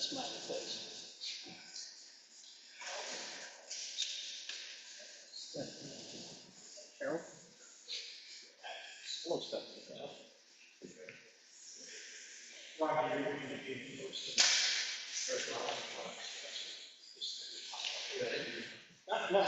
that smiley face. Carol? Hello, Stephanie. No.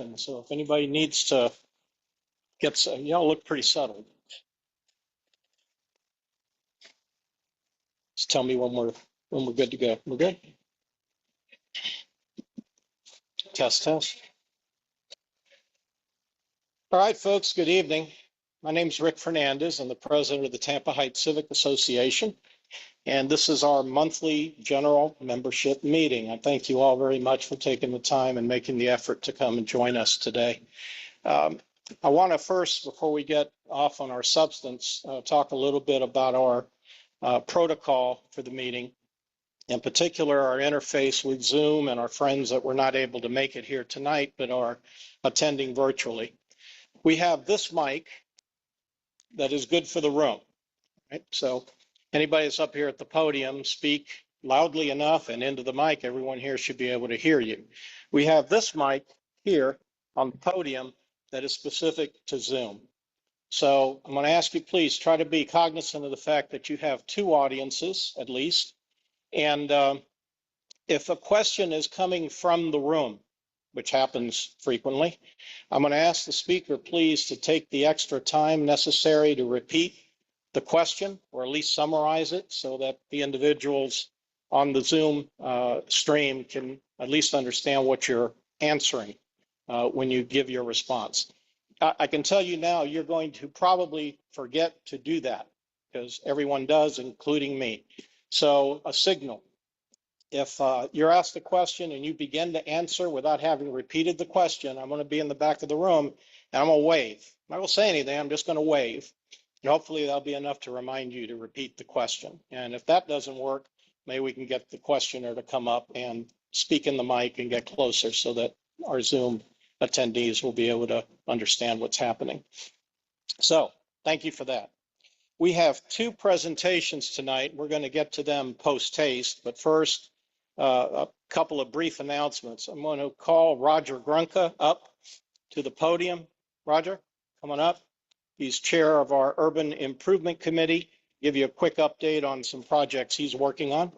And so if anybody needs to get, y'all look pretty settled. Just tell me when we're good to go. We're good? Test, test. All right, folks, good evening. My name is Rick Fernandez. I'm the president of the Tampa Heights Civic Association, and this is our monthly general membership meeting. I thank you all very much for taking the time and making the effort to come and join us today. I want to first, before we get off on our substance, talk a little bit about our protocol for the meeting. In particular, our interface with Zoom and our friends that were not able to make it here tonight but are attending virtually. We have this mic that is good for the room, right? So anybody that's up here at the podium, speak loudly enough and into the mic, everyone here should be able to hear you. We have this mic here on the podium that is specific to Zoom. So I'm going to ask you, please try to be cognizant of the fact that you have two audiences at least. And if a question is coming from the room, which happens frequently, I'm going to ask the speaker, please, to take the extra time necessary to repeat the question or at least summarize it so that the individuals on the Zoom stream can at least understand what you're answering when you give your response. I can tell you now, you're going to probably forget to do that because everyone does, including me. So a signal. If you're asked a question and you begin to answer without having repeated the question, I'm going to be in the back of the room and I'm going to wave. I'm not going to say anything, I'm just going to wave. And hopefully that'll be enough to remind you to repeat the question. And if that doesn't work, maybe we can get the questioner to come up and speak in the mic and get closer so that our Zoom attendees will be able to understand what's happening. So thank you for that. We have two presentations tonight. We're going to get to them post-haste, but first, a couple of brief announcements. I'm going to call Roger Grunka up to the podium. Roger, come on up. He's chair of our Urban Improvement Committee. Give you a quick update on some projects he's working on.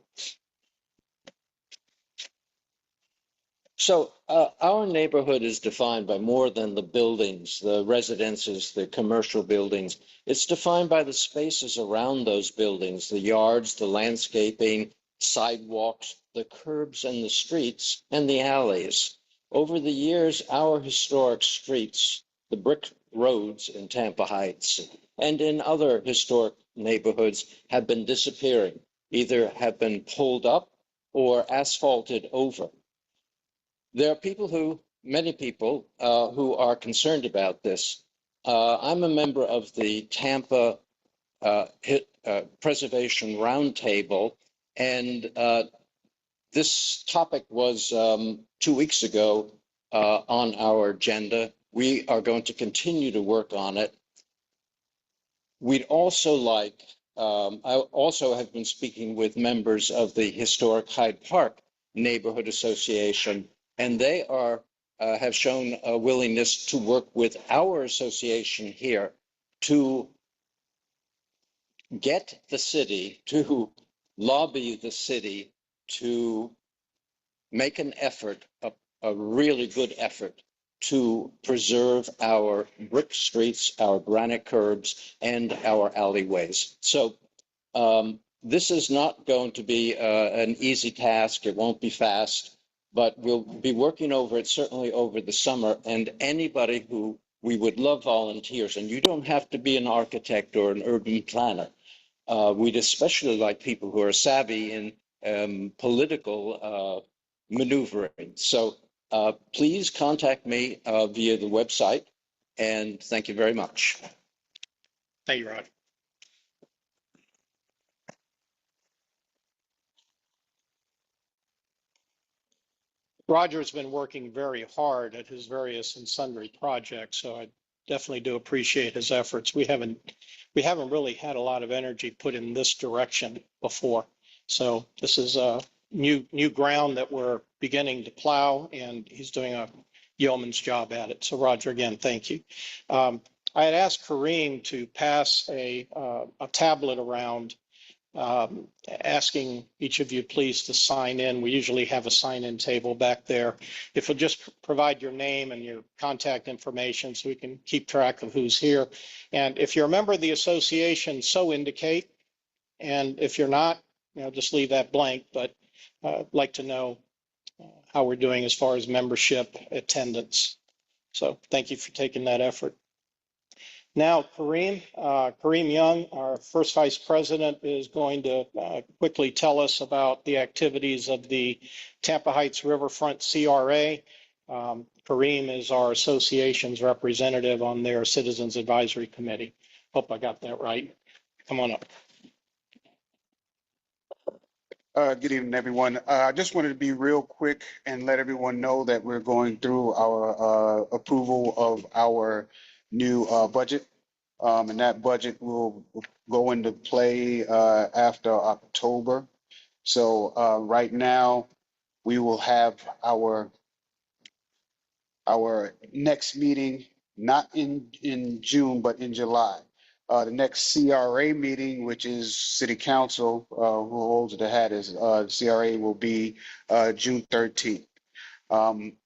So our neighborhood is defined by more than the buildings, the residences, the commercial buildings. It's defined by the spaces around those buildings, the yards, the landscaping, sidewalks, the curbs and the streets, and the alleys. Over the years, our historic streets, the brick roads in Tampa Heights and in other historic neighborhoods have been disappearing, either have been pulled up or asphalted over. There are many people who are concerned about this. I'm a member of the Tampa Preservation Roundtable, and this topic was 2 weeks ago on our agenda. We are going to continue to work on it. We'd also like, I also have been speaking with members of the Historic Hyde Park Neighborhood Association, and they have shown a willingness to work with our association here to get the city, to lobby the city to make an effort, a really good effort, to preserve our brick streets, our granite curbs, and our alleyways. So this is not going to be an easy task. It won't be fast, but we'll be working over it certainly over the summer. And anybody who, we would love volunteers, and you don't have to be an architect or an urban planner. We'd especially like people who are savvy in political maneuvering. So please contact me via the website, And thank you very much. Thank you, Roger. Roger's been working very hard at his various and sundry projects, so I definitely do appreciate his efforts. We haven't really had a lot of energy put in this direction before. So this is new ground that we're beginning to plow, and he's doing a yeoman's job at it. So Roger, again, thank you. I had asked Kareem to pass a tablet around, asking each of you please to sign in. We usually have a sign-in table back there. If you'll just provide your name and your contact information so we can keep track of who's here. And if you're a member of the association, so indicate. And if you're not, just leave that blank. But I'd like to know how we're doing as far as membership attendance. So thank you for taking that effort. Now, Kareem Young, our first vice president, is going to quickly tell us about the activities of the Tampa Heights Riverfront CRA. Kareem is our association's representative on their Citizens Advisory Committee. Hope I got that right. Come on up. Good evening, everyone. I just wanted to be real quick and let everyone know that we're going through our approval of our new budget. And that budget will go into play after October. So right now, we will have our next meeting, not in June, but in July. The next CRA meeting, which is City Council, who holds the hat, is CRA will be June 13th. The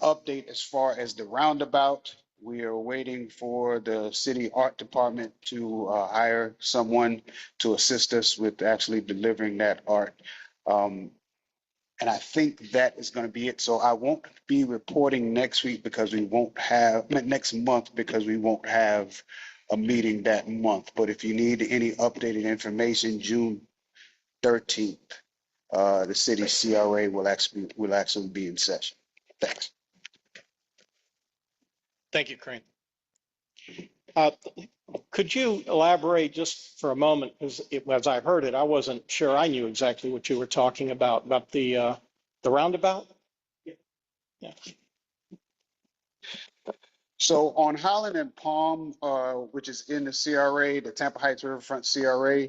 update as far as the roundabout, we are waiting for the city art department to hire someone to assist us with actually delivering that art. And I think that is going to be it. So I won't be reporting next week because we won't have, next month because we won't have a meeting that month. But if you need any updated information, June 13th, the city CRA will actually be in session. Thanks. Thank you, Kareem. Could you elaborate just for a moment, because as I heard it, I wasn't sure I knew exactly what you were talking about the roundabout? Yeah. So on Highland and Palm, which is in the CRA, the Tampa Heights Riverfront CRA,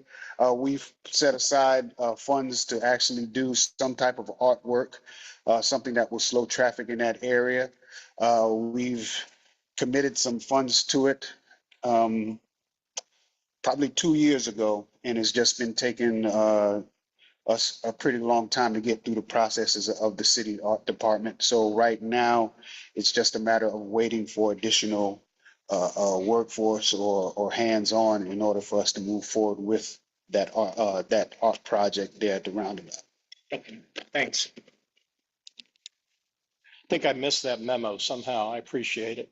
we've set aside funds to actually do some type of artwork, something that will slow traffic in that area. We've committed some funds to it probably 2 years ago, and it's just been taking us a pretty long time to get through the processes of the city art department. So right now, it's just a matter of waiting for additional workforce or hands-on in order for us to move forward with that art project there at the roundabout. Okay, thanks. I think I missed that memo somehow. I appreciate it.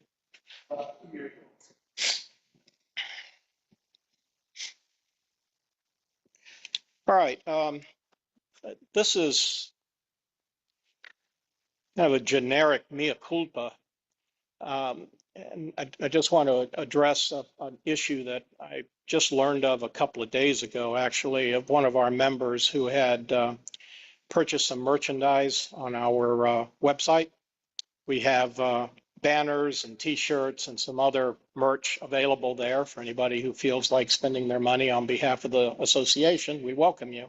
All right. This is kind of a generic mea culpa. And I just want to address an issue that I just learned of a couple of days ago, actually, of one of our members who had purchased some merchandise on our website. We have banners and T-shirts and some other merch available there for anybody who feels like spending their money on behalf of the association. We welcome you.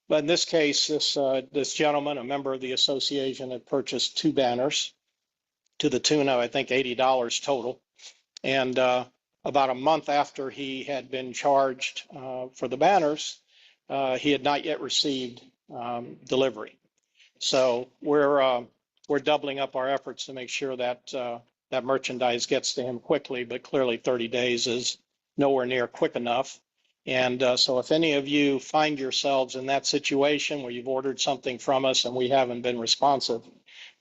But in this case, this gentleman, a member of the association, had purchased 2 banners to the tune of, I think, $80 total. And about a month after he had been charged for the banners, he had not yet received delivery. So we're doubling up our efforts to make sure that that merchandise gets to him quickly, but clearly 30 days is nowhere near quick enough. And so if any of you find yourselves in that situation where you've ordered something from us and we haven't been responsive,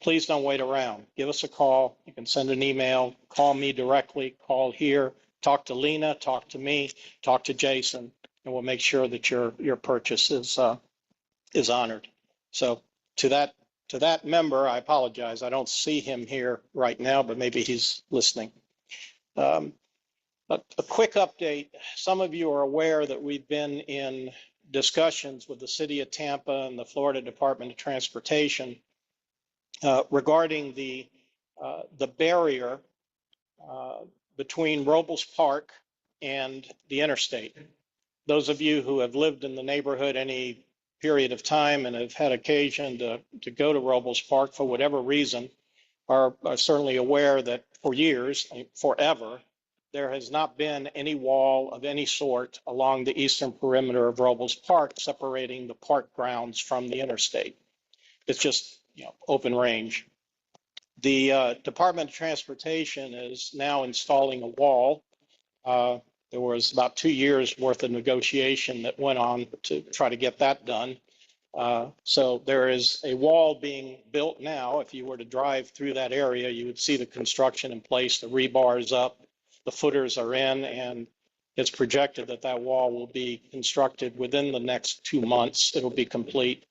please don't wait around. Give us a call. You can send an email, call me directly, call here, talk to Lena, talk to me, talk to Jason, and we'll make sure that your purchase is honored. So to to that member, I apologize. I don't see him here right now, but maybe he's listening. But a quick update. Some of you are aware that we've been in discussions with the city of Tampa and the Florida Department of Transportation regarding the barrier between Robles Park and the interstate. Those of you who have lived in the neighborhood any period of time and have had occasion to go to Robles Park for whatever reason are certainly aware that for years, forever, there has not been any wall of any sort along the eastern perimeter of Robles Park separating the park grounds from the interstate. It's just, open range. The Department of Transportation is now installing a wall. There was about 2 years worth of negotiation that went on to try to get that done. So there is a wall being built now. If you were to drive through that area, you would see the construction in place, the rebar is up, the footers are in, and it's projected that that wall will be constructed within the next 2 months. It'll be complete.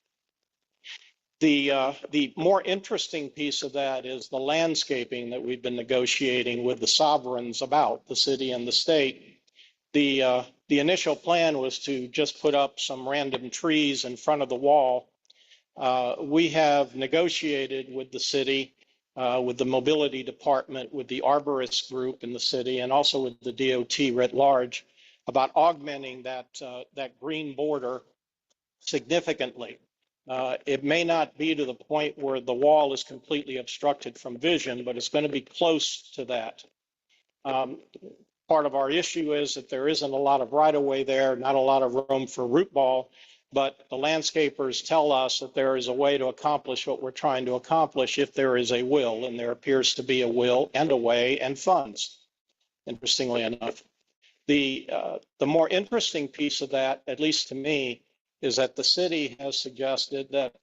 The more interesting piece of that is the landscaping that we've been negotiating with the sovereigns about, the city and the state. The initial plan was to just put up some random trees in front of the wall. We have negotiated with the city, with the mobility department, with the arborist group in the city, and also with the DOT writ large about augmenting that green border significantly. It may not be to the point where the wall is completely obstructed from vision, but it's going to be close to that. Part of our issue is that there isn't a lot of right-of-way there, not a lot of room for root ball, but the landscapers tell us that there is a way to accomplish what we're trying to accomplish if there is a will, and there appears to be a will and a way and funds, interestingly enough. The more interesting piece of that, at least to me, is that the city has suggested that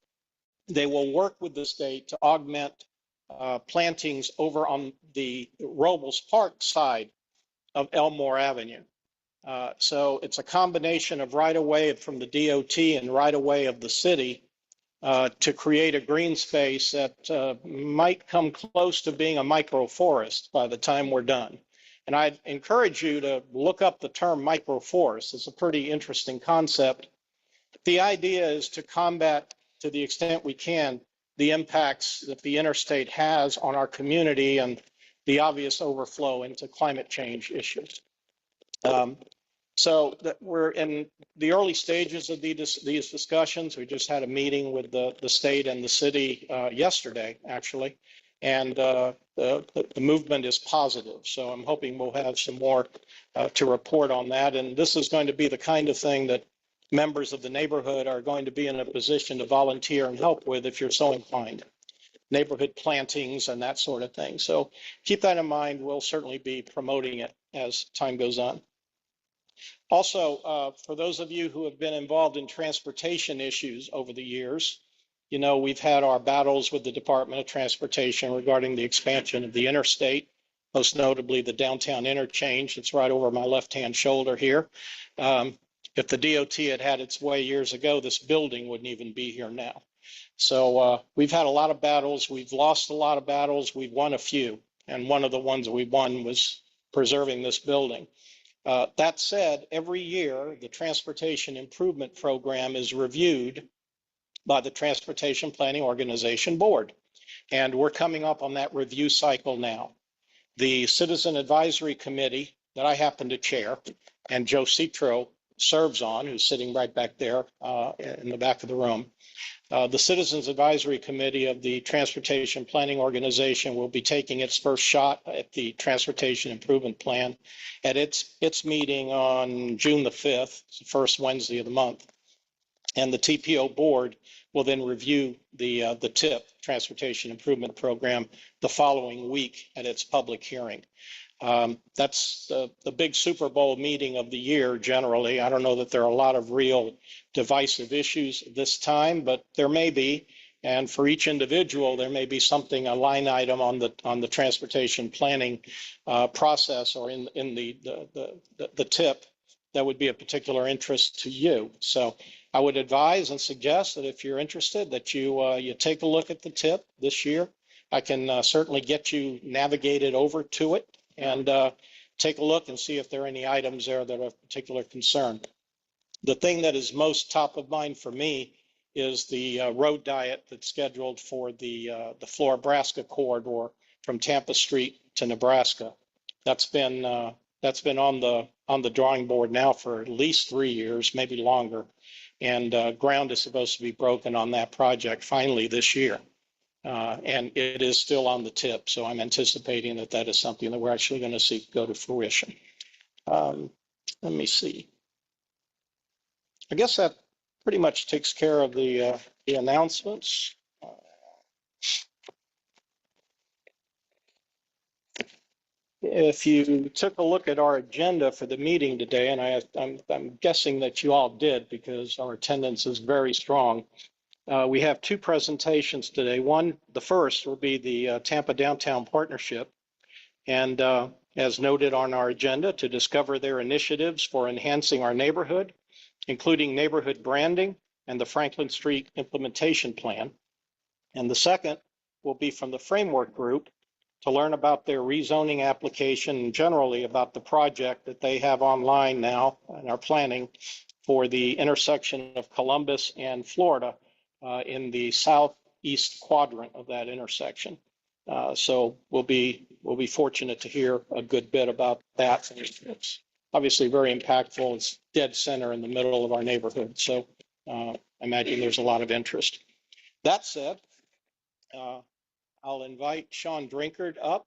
they will work with the state to augment plantings over on the Robles Park side of Elmore Avenue. So it's a combination of right-of-way from the DOT and right-of-way of the city to create a green space that might come close to being a microforest by the time we're done. And I'd encourage you to look up the term microforest. It's a pretty interesting concept. The idea is to combat, to the extent we can, the impacts that the interstate has on our community and the obvious overflow into climate change issues. So that we're in the early stages of these discussions. We just had a meeting with the state and the city yesterday, actually, and the movement is positive. So I'm hoping we'll have some more to report on that. And this is going to be the kind of thing that members of the neighborhood are going to be in a position to volunteer and help with if you're so inclined. Neighborhood plantings and that sort of thing. So keep that in mind. We'll certainly be promoting it as time goes on. Also, for those of you who have been involved in transportation issues over the years, we've had our battles with the Department of Transportation regarding the expansion of the interstate, most notably the downtown interchange. It's right over my left-hand shoulder here. If the DOT had had its way years ago, this building wouldn't even be here now. So we've had a lot of battles. We've lost a lot of battles. We've won a few. And one of the ones we won was preserving this building. That said, every year, the Transportation Improvement Program is reviewed by the Transportation Planning Organization Board. And we're coming up on that review cycle now. The Citizen Advisory Committee that I happen to chair, and Joe Citro serves on, who's sitting right back there in the back of the room. The Citizens Advisory Committee of the Transportation Planning Organization will be taking its first shot at the Transportation Improvement Plan at its meeting on June the 5th, it's the first Wednesday of the month. And the TPO board will then review the TIP, Transportation Improvement Program, the following week at its public hearing. That's the big Super Bowl meeting of the year generally. I don't know that there are a lot of real divisive issues this time, but there may be. And for each individual, there may be something, a line item on the transportation planning process or in the TIP that would be of particular interest to you. So I would advise and suggest that if you're interested, that you take a look at the tip this year. I can certainly get you navigated over to it and take a look and see if there are any items there that are of particular concern. The thing that is most top of mind for me is the road diet that's scheduled for the Florida-Nebraska corridor from Tampa Street to Nebraska. That's been on the drawing board now for at least 3 years, maybe longer, and ground is supposed to be broken on that project finally this year. And it is still on the tip, so I'm anticipating that that is something that we're actually going to see go to fruition. Let me see. I guess that pretty much takes care of the announcements. If you took a look at our agenda for the meeting today, and I'm guessing that you all did because our attendance is very strong. We have two presentations today. One, the first will be the Tampa Downtown Partnership. And as noted on our agenda, to discover their initiatives for enhancing our neighborhood, including neighborhood branding and the Franklin Street Implementation Plan. And the second will be from the Framework Group to learn about their rezoning application and generally about the project that they have online now and are planning for the intersection of Columbus and Florida in the southeast quadrant of that intersection. So we'll be fortunate to hear a good bit about that. It's obviously very impactful. It's dead center in the middle of our neighborhood. So I imagine there's a lot of interest. That said, I'll invite Sean Drinkard up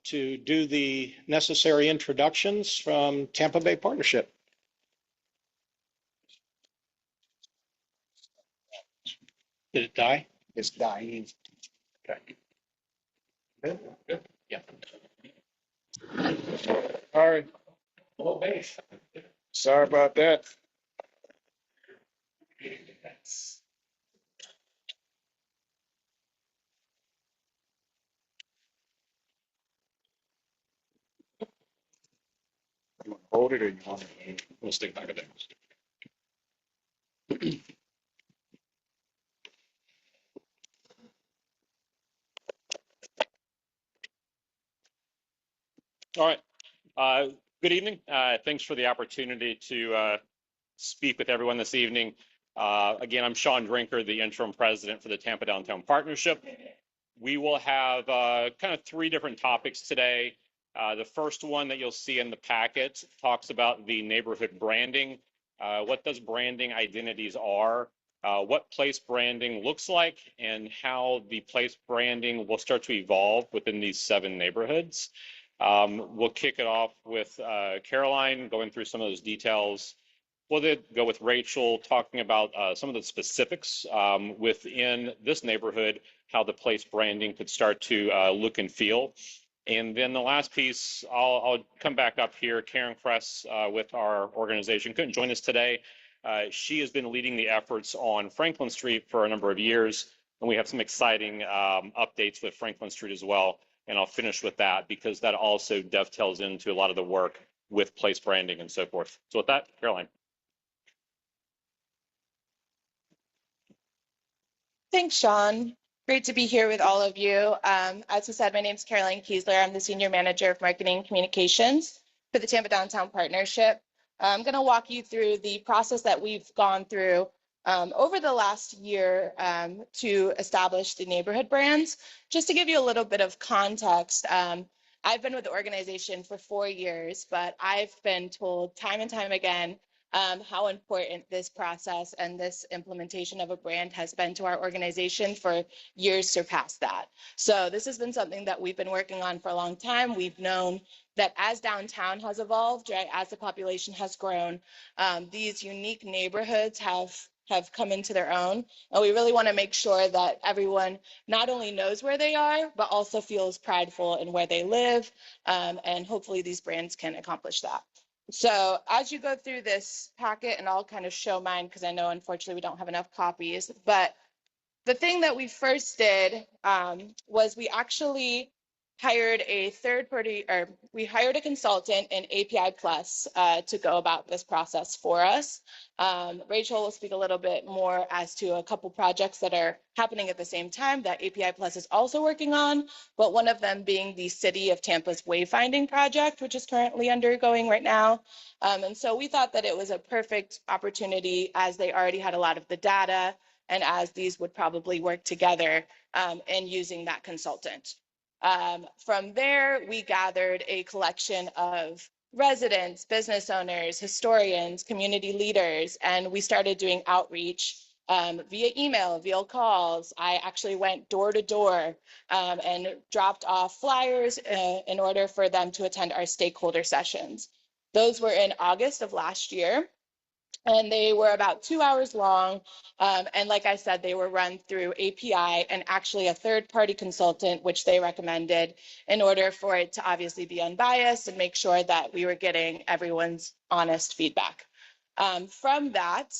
to do the necessary introductions from Tampa Bay Partnership. Did it die? It's dying. Okay. Good. Good. Yeah. All right. Well, base. Sorry about that. You want to hold it or you want to? We'll stick back at it. All right. Good evening. Thanks for the opportunity to speak with everyone this evening. Again, I'm Sean Drinker, the interim president for the Tampa Downtown Partnership. We will have kind of three different topics today. The first one that you'll see in the packet talks about the neighborhood branding, what those branding identities are, what place branding looks like, and how the place branding will start to evolve within these 7 neighborhoods. We'll kick it off with Caroline going through some of those details. We'll then go with Rachel talking about some of the specifics within this neighborhood, how the place branding could start to look and feel. And then the last piece, I'll come back up here. Karen Kress with our organization couldn't join us today. She has been leading the efforts on Franklin Street for a number of years, and we have some exciting updates with Franklin Street as well. And I'll finish with that because that also dovetails into a lot of the work with place branding and so forth. So with that, Caroline. Thanks, Sean. Great to be here with all of you. As I said, my name is Caroline Kiesler. I'm the Senior Manager of Marketing and Communications for the Tampa Downtown Partnership. I'm going to walk you through the process that we've gone through over the last year to establish the neighborhood brands. Just to give you a little bit of context, I've been with the organization for 4 years, but I've been told time and time again how important this process and this implementation of a brand has been to our organization for years surpassed that. So this has been something that we've been working on for a long time. We've known that as downtown has evolved, right, as the population has grown, these unique neighborhoods have come into their own. And we really want to make sure that everyone not only knows where they are, but also feels prideful in where they live. And hopefully these brands can accomplish that. So as you go through this packet, and I'll kind of show mine because I know unfortunately we don't have enough copies, but the thing that we first did was we actually hired a third party, or we hired a consultant in API Plus to go about this process for us. Rachel will speak a little bit more as to a couple projects that are happening at the same time that API Plus is also working on, but one of them being the City of Tampa's wayfinding project, which is currently undergoing right now. And so we thought that it was a perfect opportunity, as they already had a lot of the data and as these would probably work together in using that consultant. From there, we gathered a collection of residents, business owners, historians, community leaders, and we started doing outreach via email, via calls. I actually went door to door and dropped off flyers in order for them to attend our stakeholder sessions. Those were in August of last year. And they were about 2 hours long. And like I said, they were run through API and actually a third-party consultant, which they recommended in order for it to obviously be unbiased and make sure that we were getting everyone's honest feedback. From that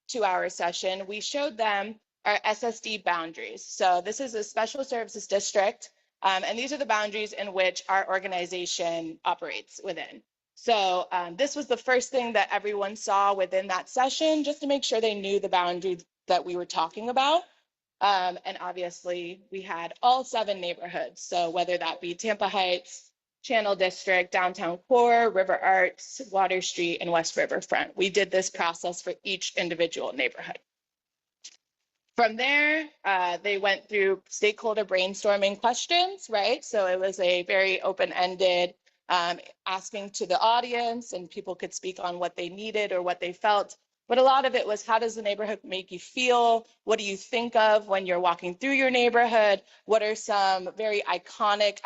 2-hour session, we showed them our SSD boundaries. So this is a special services district, and these are the boundaries in which our organization operates within. So this was the first thing that everyone saw within that session, just to make sure they knew the boundaries that we were talking about. And obviously, we had all 7 neighborhoods. So whether that be Tampa Heights, Channel District, Downtown Core, River Arts, Water Street, and West Riverfront. We did this process for each individual neighborhood. From there, they went through stakeholder brainstorming questions, right? So it was a very open-ended asking to the audience, and people could speak on what they needed or what they felt. But a lot of it was, how does the neighborhood make you feel? What do you think of when you're walking through your neighborhood? What are some very iconic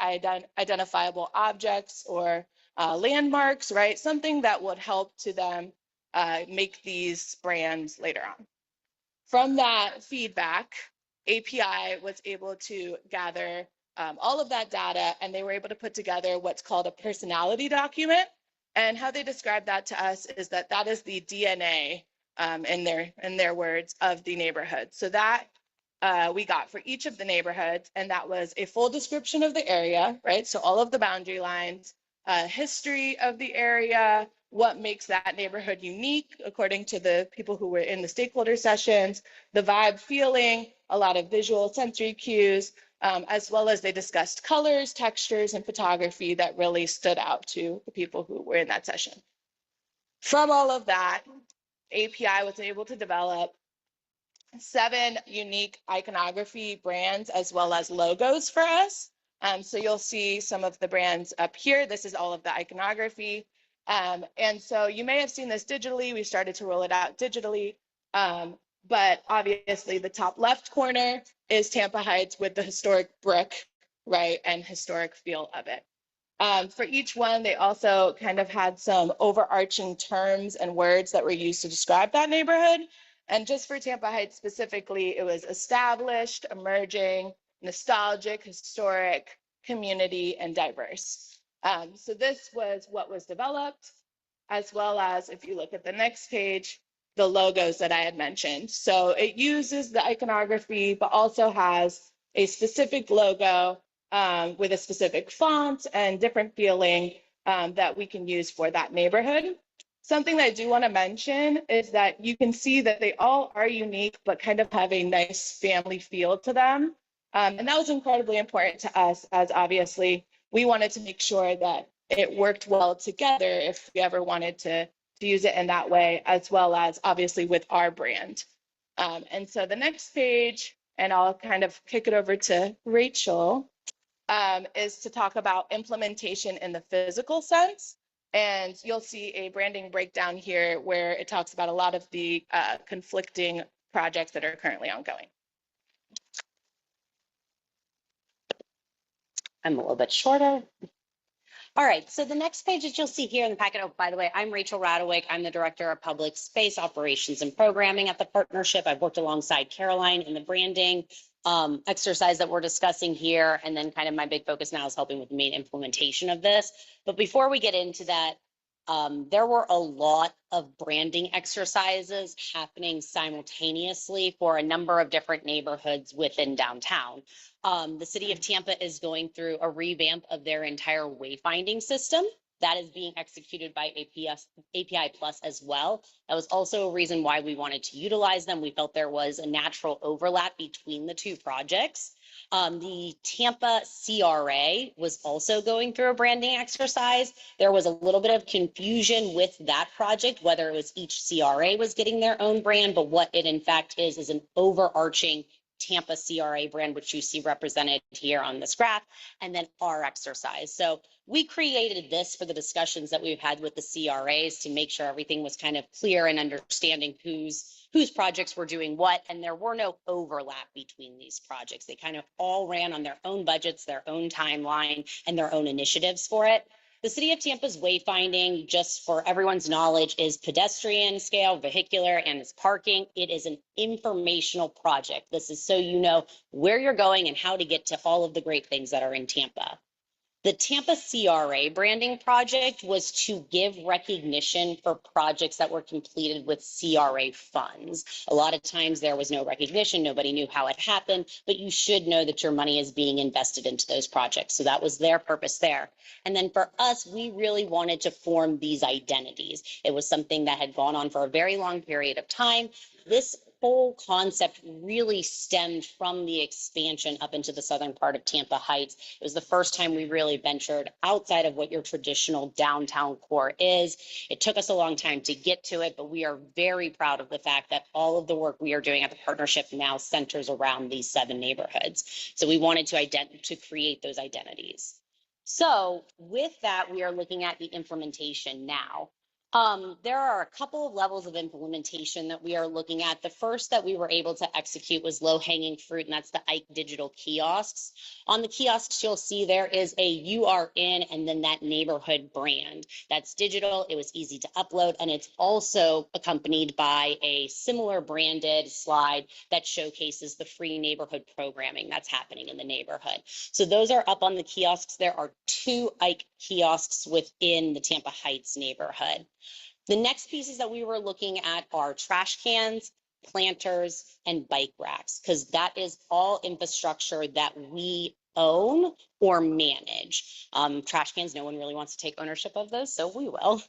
identifiable objects or landmarks, right? Something that would help to them make these brands later on. From that feedback, API was able to gather all of that data, and they were able to put together what's called a personality document. And how they describe that to us is that that is the DNA in their words of the neighborhood. So that we got for each of the neighborhoods, and that was a full description of the area, right? So all of the boundary lines, history of the area, what makes that neighborhood unique according to the people who were in the stakeholder sessions, the vibe, feeling, a lot of visual sensory cues, as well as they discussed colors, textures, and photography that really stood out to the people who were in that session. From all of that, API was able to develop 7 unique iconography brands as well as logos for us. So you'll see some of the brands up here. This is all of the iconography. And so you may have seen this digitally. We started to roll it out digitally. But obviously the top left corner is Tampa Heights with the historic brick, right, and historic feel of it. For each one, they also kind of had some overarching terms and words that were used to describe that neighborhood. And just for Tampa Heights specifically, it was established, emerging, nostalgic, historic, community, and diverse. So this was what was developed, as well as, if you look at the next page, the logos that I had mentioned. So it uses the iconography, but also has a specific logo with a specific font and different feeling that we can use for that neighborhood. Something that I do want to mention is that you can see that they all are unique, but kind of have a nice family feel to them. And that was incredibly important to us, as obviously we wanted to make sure that it worked well together if we ever wanted to use it in that way, as well as obviously with our brand. And so the next page, and I'll kind of kick it over to Rachel, is to talk about implementation in the physical sense. And you'll see a branding breakdown here where it talks about a lot of the conflicting projects that are currently ongoing. I'm a little bit shorter. All right, so the next page that you'll see here in the packet, oh, by the way, I'm Rachel Radowick. I'm the Director of Public Space Operations and Programming at the partnership. I've worked alongside Caroline in the branding exercise that we're discussing here. And then kind of my big focus now is helping with the main implementation of this. But before we get into that, There were a lot of branding exercises happening simultaneously for a number of different neighborhoods within downtown. The city of Tampa is going through a revamp of their entire wayfinding system. That is being executed by API Plus as well. That was also a reason why we wanted to utilize them. We felt there was a natural overlap between the two projects. The Tampa CRA was also going through a branding exercise. There was a little bit of confusion with that project, whether it was each CRA was getting their own brand, but what it in fact is an overarching Tampa CRA brand, which you see represented here on this graph, and then our exercise. So we created this for the discussions that we've had with the CRAs to make sure everything was kind of clear and understanding whose projects were doing what, and there were no overlap between these projects. They kind of all ran on their own budgets, their own timeline, and their own initiatives for it. The city of Tampa's wayfinding, just for everyone's knowledge, is pedestrian scale, vehicular, and is parking. It is an informational project. This is so you know where you're going and how to get to all of the great things that are in Tampa. The Tampa CRA branding project was to give recognition for projects that were completed with CRA funds. A lot of times there was no recognition, nobody knew how it happened, but you should know that your money is being invested into those projects. So that was their purpose there. And then for us, we really wanted to form these identities. It was something that had gone on for a very long period of time. This whole concept really stemmed from the expansion up into the southern part of Tampa Heights. It was the first time we really ventured outside of what your traditional downtown core is. It took us a long time to get to it, but we are very proud of the fact that all of the work we are doing at the partnership now centers around these 7 neighborhoods. So we wanted to create those identities. So with that, we are looking at the implementation now. There are a couple of levels of implementation that we are looking at. The first that we were able to execute was low-hanging fruit, and that's the Ike digital kiosks. On the kiosks, you'll see there is a "You Are In" and then that neighborhood brand. That's digital, it was easy to upload, and it's also accompanied by a similar branded slide that showcases the free neighborhood programming that's happening in the neighborhood. So those are up on the kiosks. There are 2 Ike kiosks within the Tampa Heights neighborhood. The next pieces that we were looking at are trash cans, planters, and bike racks, because that is all infrastructure that we own or manage. Trash cans, no one really wants to take ownership of those, so we will.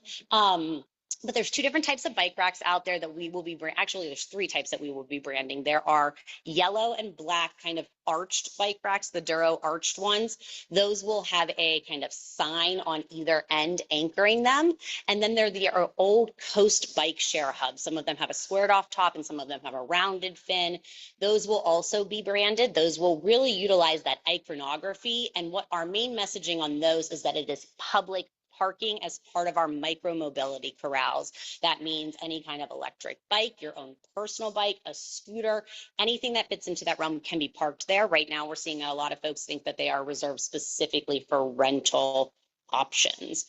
But there's 2 different types of bike racks out there that we will be, actually there's 3 types that we will be branding. There are yellow and black kind of arched bike racks, the Duro arched ones. Those will have a kind of sign on either end anchoring them. And then they're the old coast bike share hubs. Some of them have a squared off top and some of them have a rounded fin. Those will also be branded. Those will really utilize that iconography. And what our main messaging on those is that it is public parking as part of our micro mobility corrals. That means any kind of electric bike, your own personal bike, a scooter, anything that fits into that realm can be parked there. Right now, we're seeing a lot of folks think that they are reserved specifically for rental options.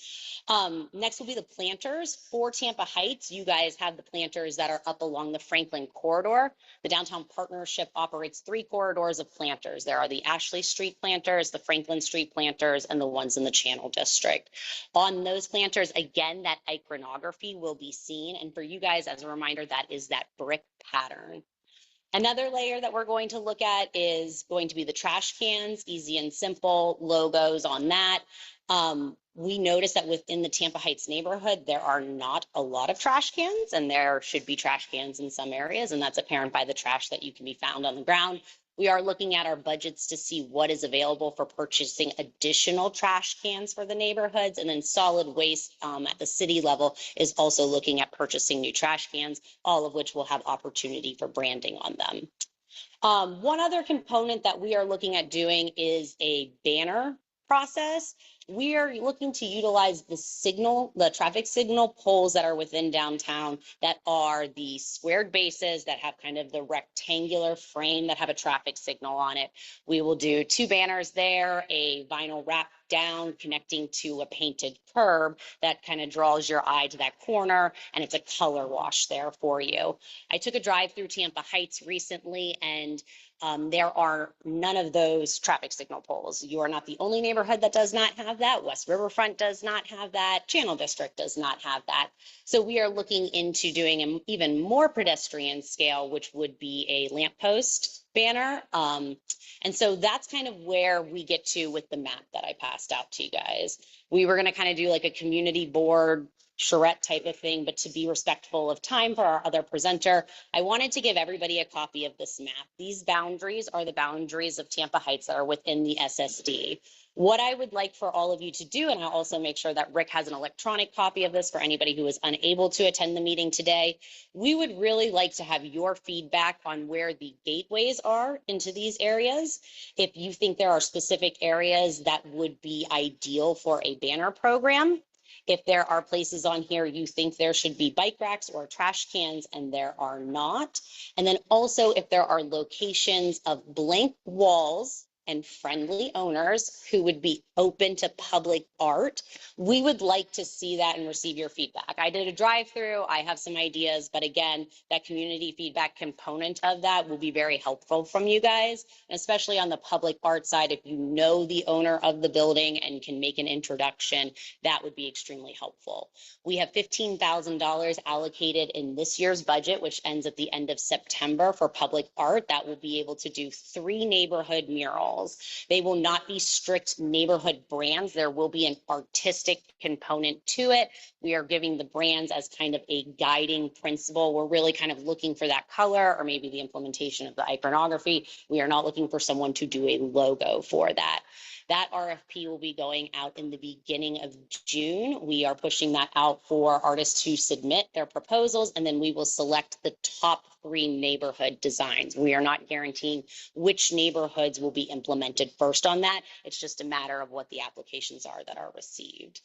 Next will be the planters for Tampa Heights. You guys have the planters that are up along the Franklin corridor. The Downtown Partnership operates 3 corridors of planters. There are the Ashley Street planters, the Franklin Street planters, and the ones in the Channel District. On those planters, again, that iconography will be seen. And for you guys, as a reminder, that is that brick pattern. Another layer that we're going to look at is going to be the trash cans, easy and simple logos on that. We noticed that within the Tampa Heights neighborhood, there are not a lot of trash cans, and there should be trash cans in some areas, and that's apparent by the trash that you can be found on the ground. We are looking at our budgets to see what is available for purchasing additional trash cans for the neighborhoods, and then solid waste at the city level is also looking at purchasing new trash cans, all of which will have opportunity for branding on them. One other component that we are looking at doing is a banner process. We are looking to utilize the traffic signal poles that are within downtown that are the squared bases that have kind of the rectangular frame that have a traffic signal on it. We will do 2 banners there, a vinyl wrap down connecting to a painted curb that kind of draws your eye to that corner, and it's a color wash there for you. I took a drive through Tampa Heights recently, and there are none of those traffic signal poles. You are not the only neighborhood that does not have have that. West Riverfront does not have that. Channel District does not have that. So we are looking into doing an even more pedestrian scale, which would be a lamppost banner. And so that's kind of where we get to with the map that I passed out to you guys. We were going to kind of do like a community board charrette type of thing, but to be respectful of time for our other presenter, I wanted to give everybody a copy of this map. These boundaries are the boundaries of Tampa Heights that are within the SSD. What I would like for all of you to do, and I'll also make sure that Rick has an electronic copy of this for anybody who is unable to attend the meeting today, we would really like to have your feedback on where the gateways are into these areas. If you think there are specific areas that would be ideal for a banner program, if there are places on here you think there should be bike racks or trash cans and there are not. And then also if there are locations of blank walls and friendly owners who would be open to public art, we would like to see that and receive your feedback. I did a drive-through, I have some ideas, but again, that community feedback component of that will be very helpful from you guys, and especially on the public art side, if you know the owner of the building and can make an introduction, that would be extremely helpful. We have $15,000 allocated in this year's budget, which ends at the end of September for public art. That will be able to do 3 neighborhood murals. They will not be strict neighborhood brands. There will be an artistic component to it. We are giving the brands as kind of a guiding principle. We're really kind of looking for that color or maybe the implementation of the iconography. We are not looking for someone to do a logo for that. That RFP will be going out in the beginning of June. We are pushing that out for artists to submit their proposals, and then we will select the top 3 neighborhood designs. We are not guaranteeing which neighborhoods will be implemented first on that. It's just a matter of what the applications are that are received.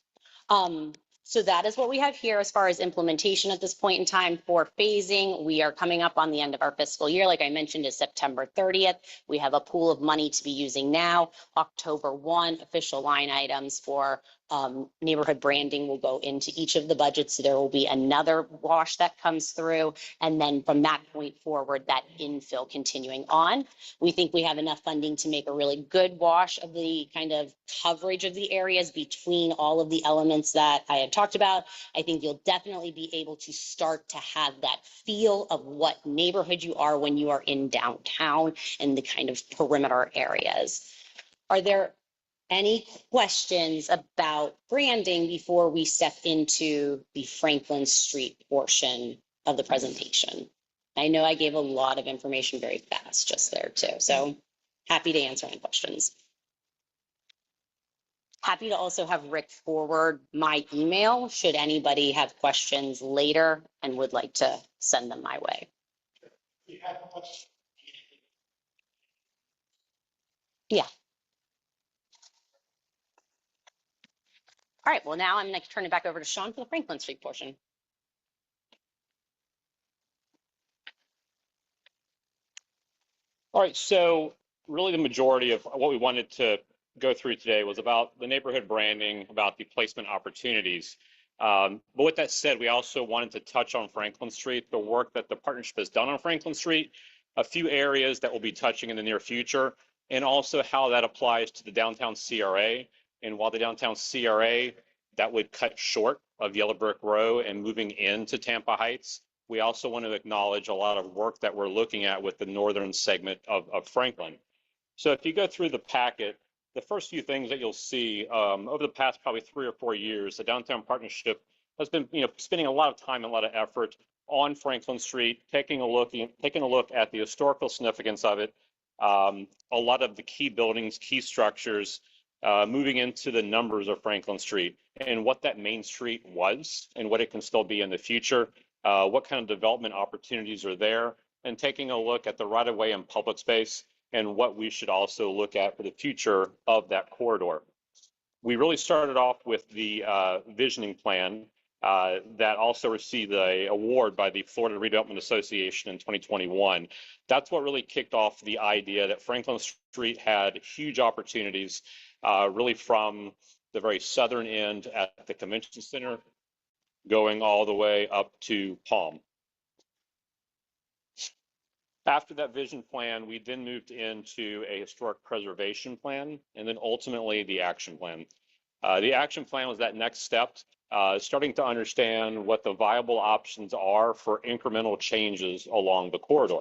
So that is what we have here as far as implementation at this point in time. For phasing, we are coming up on the end of our fiscal year. Like I mentioned, is September 30th. We have a pool of money to be using now. October 1, official line items for neighborhood branding will go into each of the budgets. So there will be another wash that comes through. And then from that point forward, that infill continuing on. We think we have enough funding to make a really good wash of the kind of coverage of the areas between all of the elements that I had talked about. I think you'll definitely be able to start to have that feel of what neighborhood you are when you are in downtown and the kind of perimeter areas. Are there any questions about branding before we step into the Franklin Street portion of the presentation? I know I gave a lot of information very fast just there too, so happy to answer any questions. Happy to also have Rick forward my email should anybody have questions later and would like to send them my way. Yeah. All right, well, now I'm going to turn it back over to Sean for the Franklin Street portion. All right, so really the majority of what we wanted to go through today was about the neighborhood branding, about the placement opportunities. But with that said, we also wanted to touch on Franklin Street, the work that the partnership has done on Franklin Street, a few areas that we'll be touching in the near future, and also how that applies to the downtown CRA. And while the downtown CRA, that would cut short of Yellow Brick Road and moving into Tampa Heights, we also want to acknowledge a lot of work that we're looking at with the northern segment of Franklin. So if you go through the packet, the first few things that you'll see over the past probably 3 or 4 years, the Downtown Partnership has been, spending a lot of time and a lot of effort on Franklin Street, taking a look at the historical significance of it, a lot of the key buildings, key structures, moving into the numbers of Franklin Street and what that main street was and what it can still be in the future, what kind of development opportunities are there, and taking a look at the right-of-way and public space and what we should also look at for the future of that corridor. We really started off with the visioning plan that also received the award by the Florida Redevelopment Association in 2021. That's what really kicked off the idea that Franklin Street had huge opportunities, really from the very southern end at the convention center, going all the way up to Palm. After that vision plan, we then moved into a historic preservation plan and then ultimately the action plan. The action plan was that next step, starting to understand what the viable options are for incremental changes along the corridor.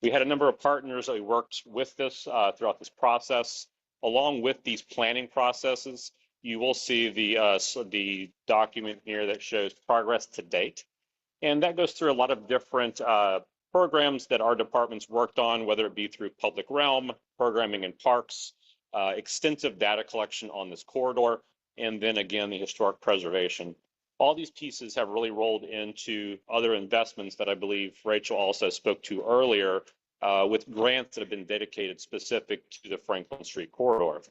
We had a number of partners that we worked with this throughout this process. Along with these planning processes, you will see the document here that shows progress to date. And that goes through a lot of different programs that our departments worked on, whether it be through public realm, programming in parks, extensive data collection on this corridor, and then again, the historic preservation. All these pieces have really rolled into other investments that I believe Rachel also spoke to earlier with grants that have been dedicated specific to the Franklin Street corridor.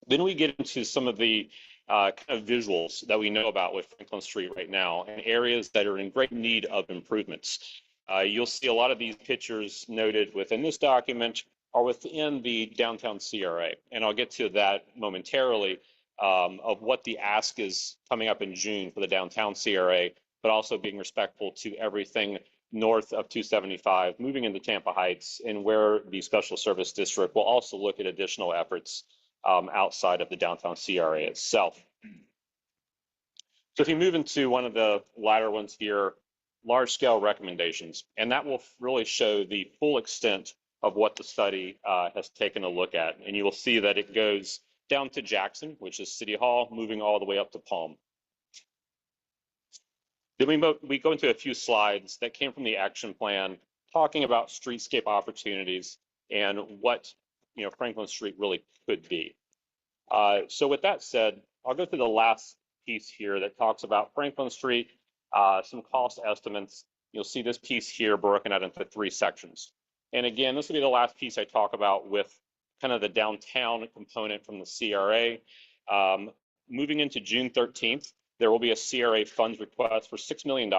Then we get into some of the kind of visuals that we know about with Franklin Street right now and areas that are in great need of improvements. You'll see a lot of these pictures noted within this document are within the downtown CRA. And I'll get to that momentarily of what the ask is coming up in June for the downtown CRA, but also being respectful to everything north of 275, moving into Tampa Heights, and where the Special Service District will also look at additional efforts outside of the downtown CRA itself. So if you move into one of the latter ones here, large scale recommendations, and that will really show the full extent of what the study has taken a look at. And you will see that it goes down to Jackson, which is City Hall, moving all the way up to Palm. Then we go into a few slides that came from the action plan, talking about streetscape opportunities and what Franklin Street really could be. So with that said, I'll go through the last piece here that talks about Franklin Street, some cost estimates. You'll see this piece here broken out into 3 sections. And again, this will be the last piece I talk about with kind of the downtown component from the CRA. Moving into June 13th, there will be a CRA funds request for $6 million.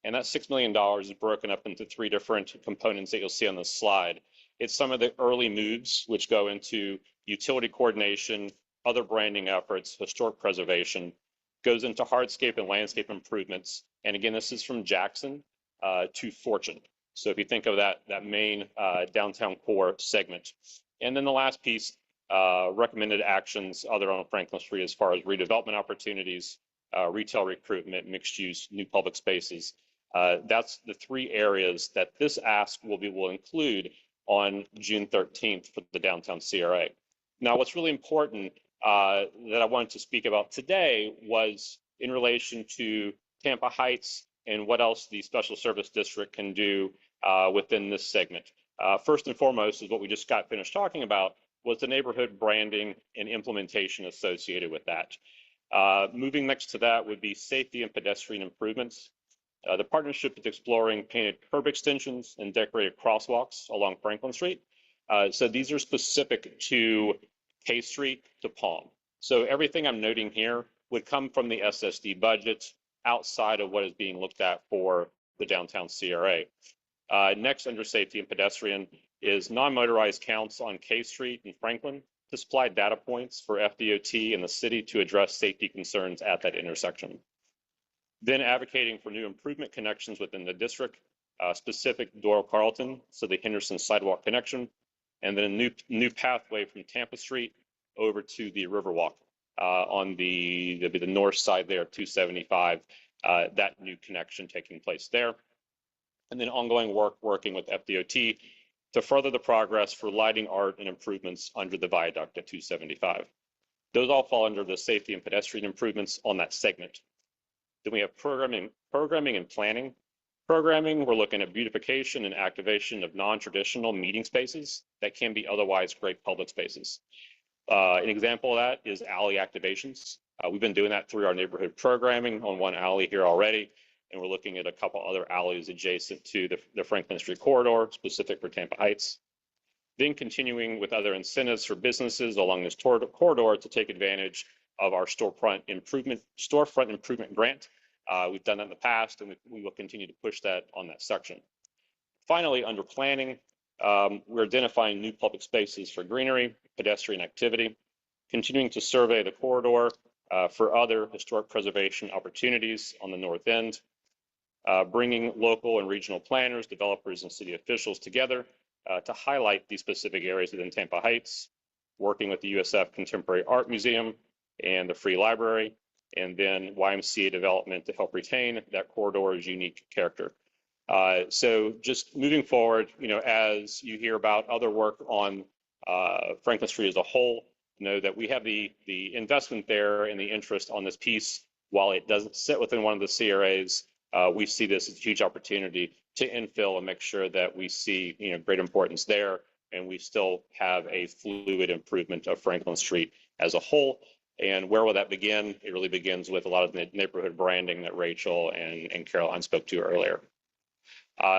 And that $6 million is broken up into 3 different components that you'll see on this slide. It's some of the early moves, which go into utility coordination, other branding efforts, historic preservation, goes into hardscape and landscape improvements. And again, this is from Jackson to Fortune. So if you think of that main downtown core segment. And then the last piece, recommended actions other on Franklin Street as far as redevelopment opportunities, retail recruitment, mixed use, new public spaces. That's the 3 areas that this ask will include on June 13th for the downtown CRA. Now, what's really important that I wanted to speak about today was in relation to Tampa Heights and what else the Special Service District can do within this segment. First and foremost is what we just got finished talking about was the neighborhood branding and implementation associated with that. Moving next to that would be safety and pedestrian improvements. The partnership is exploring painted curb extensions and decorated crosswalks along Franklin Street. So these are specific to K Street to Palm. So everything I'm noting here would come from the SSD budget outside of what is being looked at for the downtown CRA. Next, under safety and pedestrian, is non-motorized counts on K Street and Franklin to supply data points for FDOT and the city to address safety concerns at that intersection. Then advocating for new improvement connections within the district, specific Doyle Carlton, so the Henderson sidewalk connection, and then a new pathway from Tampa Street over to the Riverwalk on the north side there, 275, that new connection taking place there. And then ongoing working with FDOT to further the progress for lighting, art, and improvements under the viaduct at 275. Those all fall under the safety and pedestrian improvements on that segment. Then we have programming and planning. Programming, we're looking at beautification and activation of non-traditional meeting spaces that can be otherwise great public spaces. An example of that is alley activations. We've been doing that through our neighborhood programming on one alley here already, and we're looking at a couple other alleys adjacent to the Franklin Street corridor, specific for Tampa Heights. Then continuing with other incentives for businesses along this corridor to take advantage of our storefront improvement grant. We've done that in the past, and we will continue to push that on that section. Finally, under planning, we're identifying new public spaces for greenery, pedestrian activity, continuing to survey the corridor for other historic preservation opportunities on the north end, bringing local and regional planners, developers, and city officials together to highlight these specific areas within Tampa Heights, working with the USF Contemporary Art Museum and the Free Library, and then YMCA development to help retain that corridor's unique character. So just moving forward, as you hear about other work on Franklin Street as a whole, know that we have the investment there and the interest on this piece. While it doesn't sit within one of the CRAs, we see this as a huge opportunity to infill and make sure that we see great importance there, and we still have a fluid improvement of Franklin Street as a whole. And where will that begin? It really begins with a lot of the neighborhood branding that Rachel and Caroline spoke to earlier.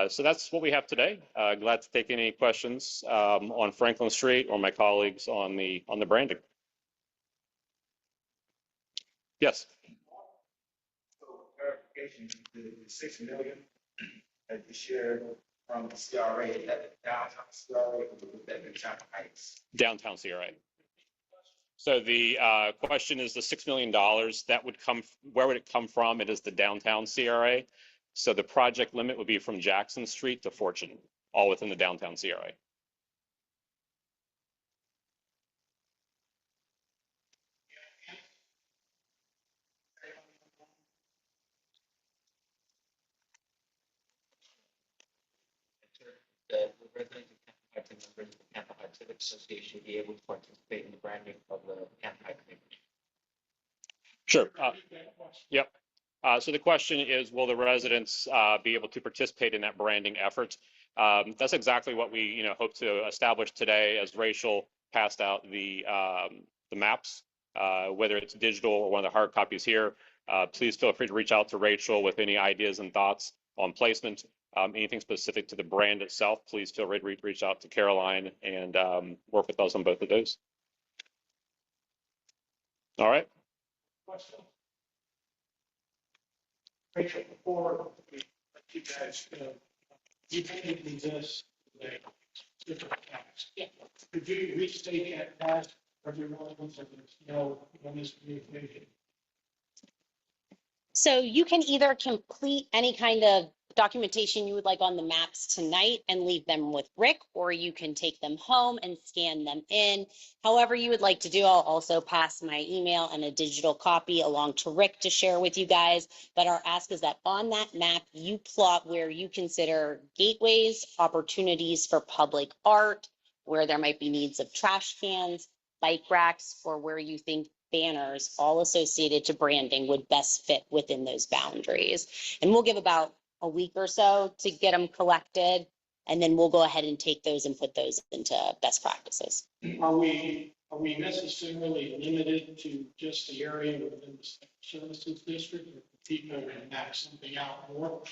So that's what we have today. Glad to take any questions on Franklin Street or my colleagues on the branding. Yes. So clarification, the 6 million that you shared from the CRA, is that the downtown CRA or that the Tampa Heights? Downtown CRA. So the question is the $6 million that would come, where would it come from? It is the downtown CRA. So the project limit would be from Jackson Street to Fortune, all within the downtown CRA. The residents of Tampa Heights and members of the Tampa Heights Civic Association be able to participate in the branding of the Tampa Heights neighborhood? Sure. Yep. So the question is, will the residents be able to participate in that branding effort? That's exactly what we hope to establish today, as Rachel passed out the maps, whether it's digital or one of the hard copies here. Please feel free to reach out to Rachel with any ideas and thoughts on placement. Anything specific to the brand itself, please feel free to reach out to Caroline and work with us on both of those. All right. Question. Rachel, before you guys, you painted this different tax. Yeah. Could you restate that task for your relevance of this, on this communication? So you can either complete any kind of documentation you would like on the maps tonight and leave them with Rick, or you can take them home and scan them in. However you would like to do, I'll also pass my email and a digital copy along to Rick to share with you guys. But our ask is that on that map, you plot where you consider gateways, opportunities for public art, where there might be needs of trash cans, bike racks, or where you think banners all associated to branding would best fit within those boundaries. And we'll give about a week or so to get them collected, and then we'll go ahead and take those and put those into best practices. Are we necessarily limited to just the area within the services district, or people can map something out more?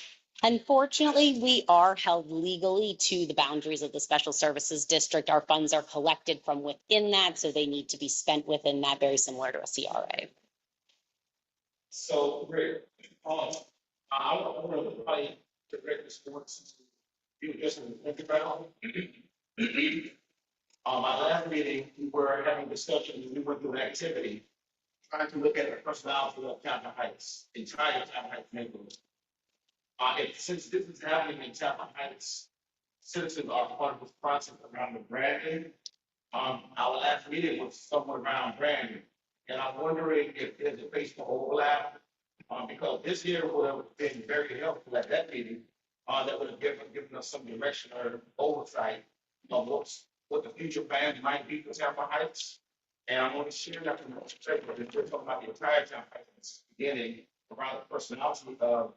Unfortunately, we are held legally to the boundaries of the Special Services District. Our funds are collected from within that, so they need to be spent within that, very similar to a CRA. So, Rick, I want to probably direct this towards you just in the background. My last meeting, we were having discussions, we went through an activity trying to look at the personality of Tampa Heights, entire Tampa Heights neighborhood. Since this is happening in Tampa Heights, citizens are part of this process around the branding. Our last meeting was somewhere around branding, and I'm wondering if there's a place for overlap, because this year would have been very helpful at that meeting. That would have given us some direction or oversight of what the future plans might be for Tampa Heights. And I'm going to share that from the perspective that we're talking about the entire Tampa Heights beginning around the personality of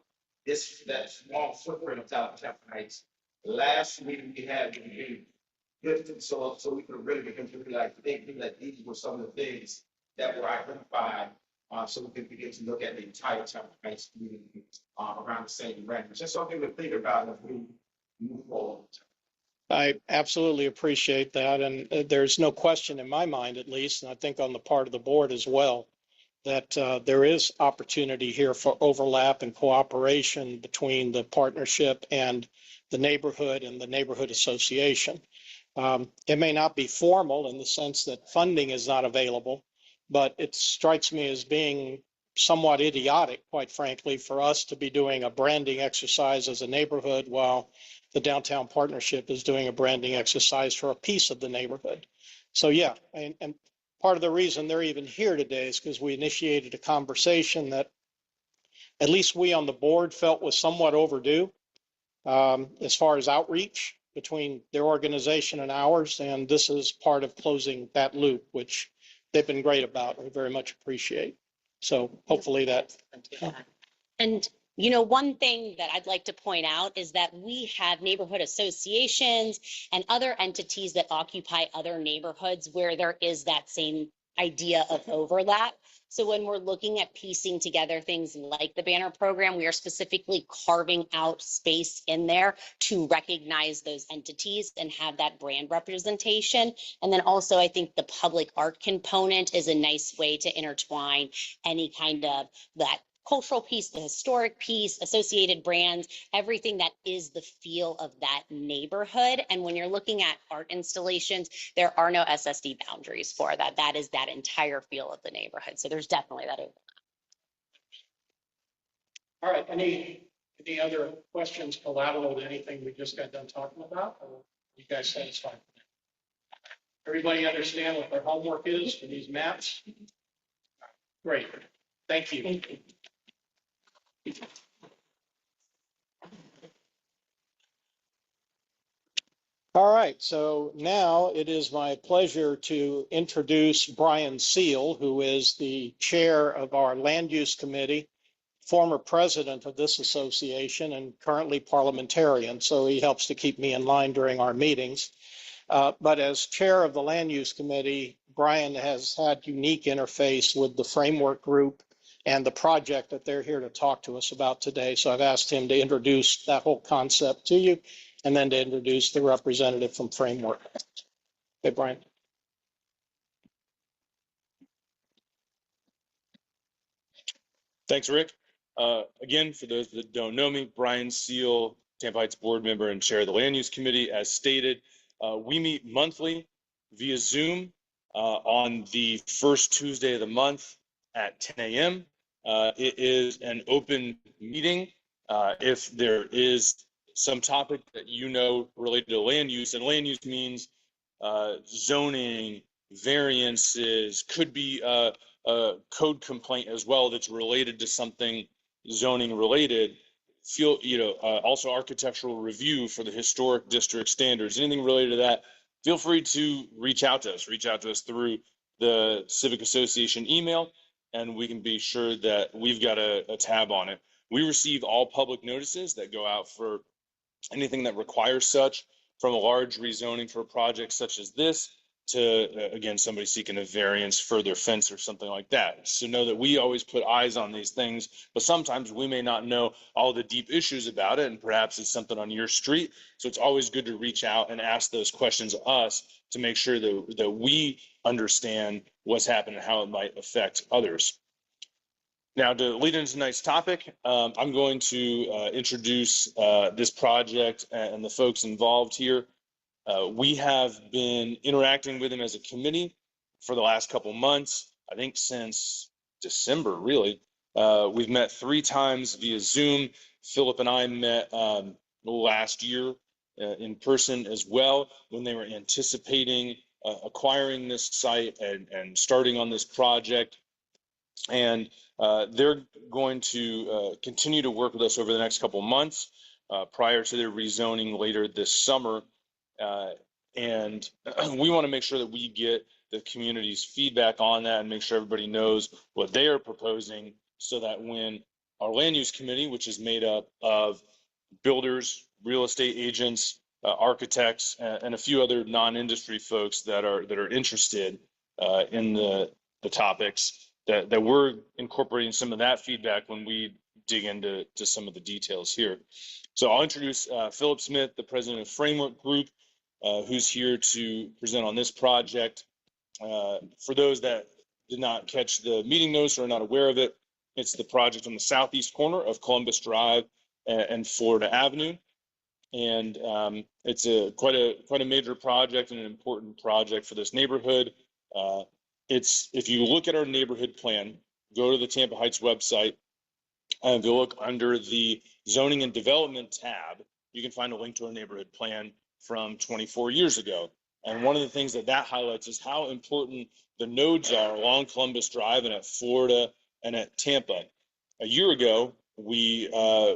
that small footprint of Tampa Heights. Last meeting we had, we good, so we could really begin to think that these were some of the things that were identified, so we could begin to look at the entire Tampa Heights community around the same range. Just something to think about as we move forward. I absolutely appreciate that. And there's no question in my mind, at least, and I think on the part of the board as well, that there is opportunity here for overlap and cooperation between the partnership and the neighborhood and the neighborhood association. It may not be formal in the sense that funding is not available, but it strikes me as being somewhat idiotic, quite frankly, for us to be doing a branding exercise as a neighborhood while the Downtown Partnership is doing a branding exercise for a piece of the neighborhood. So yeah, and part of the reason they're even here today is because we initiated a conversation that at least we on the board felt was somewhat overdue as far as outreach between their organization and ours. And this is part of closing that loop, which they've been great about. We very much appreciate. So hopefully that. And you know, one thing that I'd like to point out is that we have neighborhood associations and other entities that occupy other neighborhoods where there is that same idea of overlap. So when we're looking at piecing together things like the banner program, we are specifically carving out space in there to recognize those entities and have that brand representation. And then also, I think the public art component is a nice way to intertwine any kind of that cultural piece, the historic piece, associated brands, everything that is the feel of that neighborhood. And when you're looking at art installations, there are no SSD boundaries for that. That is that entire feel of the neighborhood. So there's definitely that overlap. All right, any other questions collateral to anything we just got done talking about? Or you guys satisfied? Everybody understand what their homework is for these maps? Great, thank you. Thank you. All right, so now it is my pleasure to introduce Brian Seal, who is the chair of our Land Use Committee, former president of this association, and currently parliamentarian, so he helps to keep me in line during our meetings. But as chair of the Land Use Committee, Brian has had unique interface with the framework group and the project that they're here to talk to us about today. So I've asked him to introduce that whole concept to you and then to introduce the representative from Framework. Hey, Brian. Thanks, Rick. Again, for those that don't know me, Brian Seal, Tampa Heights board member and chair of the Land Use Committee. As stated, we meet monthly via Zoom on the first Tuesday of the month at 10 a.m. It is an open meeting. If there is some topic that you know related to land use, and land use means zoning, variances, could be a code complaint as well that's related to something zoning related. Also architectural review for the historic district standards, anything related to that, feel free to reach out to us. Reach out to us through the Civic Association email, and we can be sure that we've got a tab on it. We receive all public notices that go out for anything that requires such, from a large rezoning for a project such as this to, again, somebody seeking a variance for their fence or something like that. So know that we always put eyes on these things, but sometimes we may not know all the deep issues about it, and perhaps it's something on your street. So it's always good to reach out and ask those questions of us to make sure that we understand what's happening and how it might affect others. Now, to lead into tonight's topic, I'm going to introduce this project and the folks involved here. We have been interacting with them as a committee for the last couple months, I think since December, really. We've met 3 times via Zoom. Philip and I met last year in person as well, when they were anticipating acquiring this site and starting on this project. And they're going to continue to work with us over the next couple of months prior to their rezoning later this summer. And we want to make sure that we get the community's feedback on that and make sure everybody knows what they are proposing, so that when our land use committee, which is made up of builders, real estate agents, architects, and a few other non-industry folks that are interested in the topics, that we're incorporating some of that feedback when we dig into some of the details here. So I'll introduce Philip Smith, the president of Framework Group, who's here to present on this project. For those that did not catch the meeting notes or are not aware of it, it's the project on the southeast corner of Columbus Drive and Florida Avenue. And it's quite a major project and an important project for this neighborhood. If you look at our neighborhood plan, go to the Tampa Heights website, and go look under the zoning and development tab, you can find a link to our neighborhood plan from 24 years ago. And one of the things that highlights is how important the nodes are along Columbus Drive and at Florida and at Tampa. A year ago, we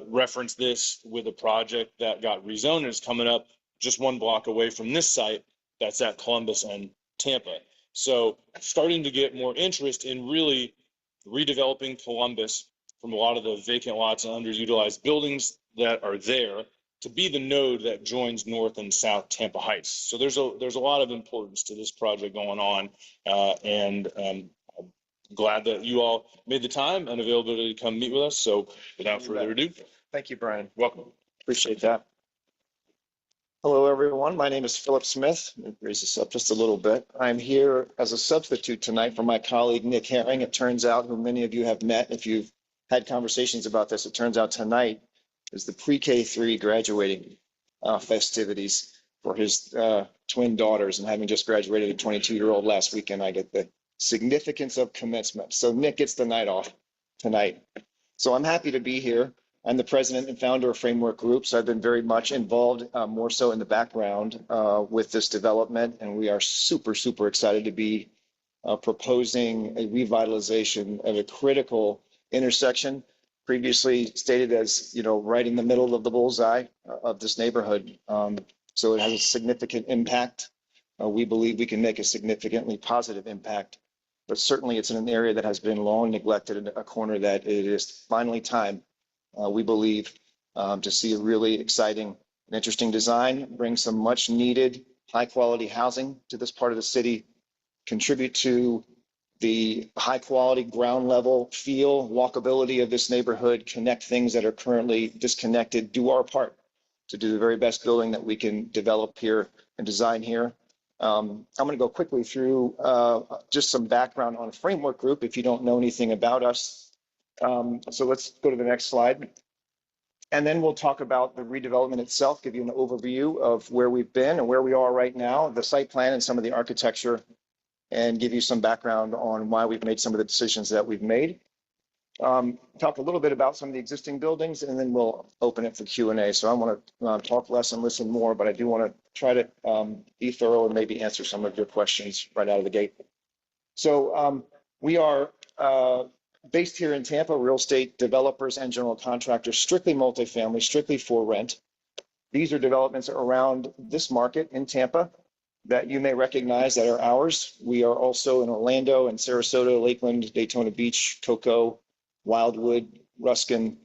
referenced this with a project that got rezoned and is coming up just one block away from this site that's at Columbus and Tampa. So starting to get more interest in really redeveloping Columbus from a lot of the vacant lots and underutilized buildings that are there to be the node that joins North and South Tampa Heights. So there's a lot of importance to this project going on, and I'm glad that you all made the time and availability to come meet with us. So without further ado, Thank you, Brian. welcome. Appreciate that. Hello, everyone. My name is Philip Smith. Let me raise this up just a little bit. I'm here as a substitute tonight for my colleague, Nick Herring. It turns out, who many of you have met, if you've had conversations about this, it turns out tonight is the pre-K3 graduating festivities for his twin daughters. And having just graduated a 22-year-old last weekend, I get the significance of commencement. So Nick gets the night off tonight. So I'm happy to be here. I'm the president and founder of Framework Groups. I've been very much involved, more so in the background with this development, and we are super, super excited to be proposing a revitalization of a critical intersection, previously stated as, right in the middle of the bullseye of this neighborhood. So it has a significant impact. We believe we can make a significantly positive impact, but certainly it's in an area that has been long neglected, in a corner that it is finally time. We believe to see a really exciting and interesting design, bring some much needed high quality housing to this part of the city, contribute to the high quality ground level feel, walkability of this neighborhood, connect things that are currently disconnected, do our part to do the very best building that we can develop here and design here. I'm going to go quickly through just some background on Framework Group if you don't know anything about us. So let's go to the next slide. And then we'll talk about the redevelopment itself, give you an overview of where we've been and where we are right now, the site plan and some of the architecture, and give you some background on why we've made some of the decisions that we've made. Talk a little bit about some of the existing buildings, and then we'll open it for Q&A. So I want to talk less and listen more, but I do want to try to be thorough and maybe answer some of your questions right out of the gate. So we are based here in Tampa, real estate developers and general contractors, strictly multifamily, strictly for rent. These are developments around this market in Tampa that you may recognize that are ours. We are also in Orlando and Sarasota, Lakeland, Daytona Beach, Cocoa, Wildwood, Ruskin,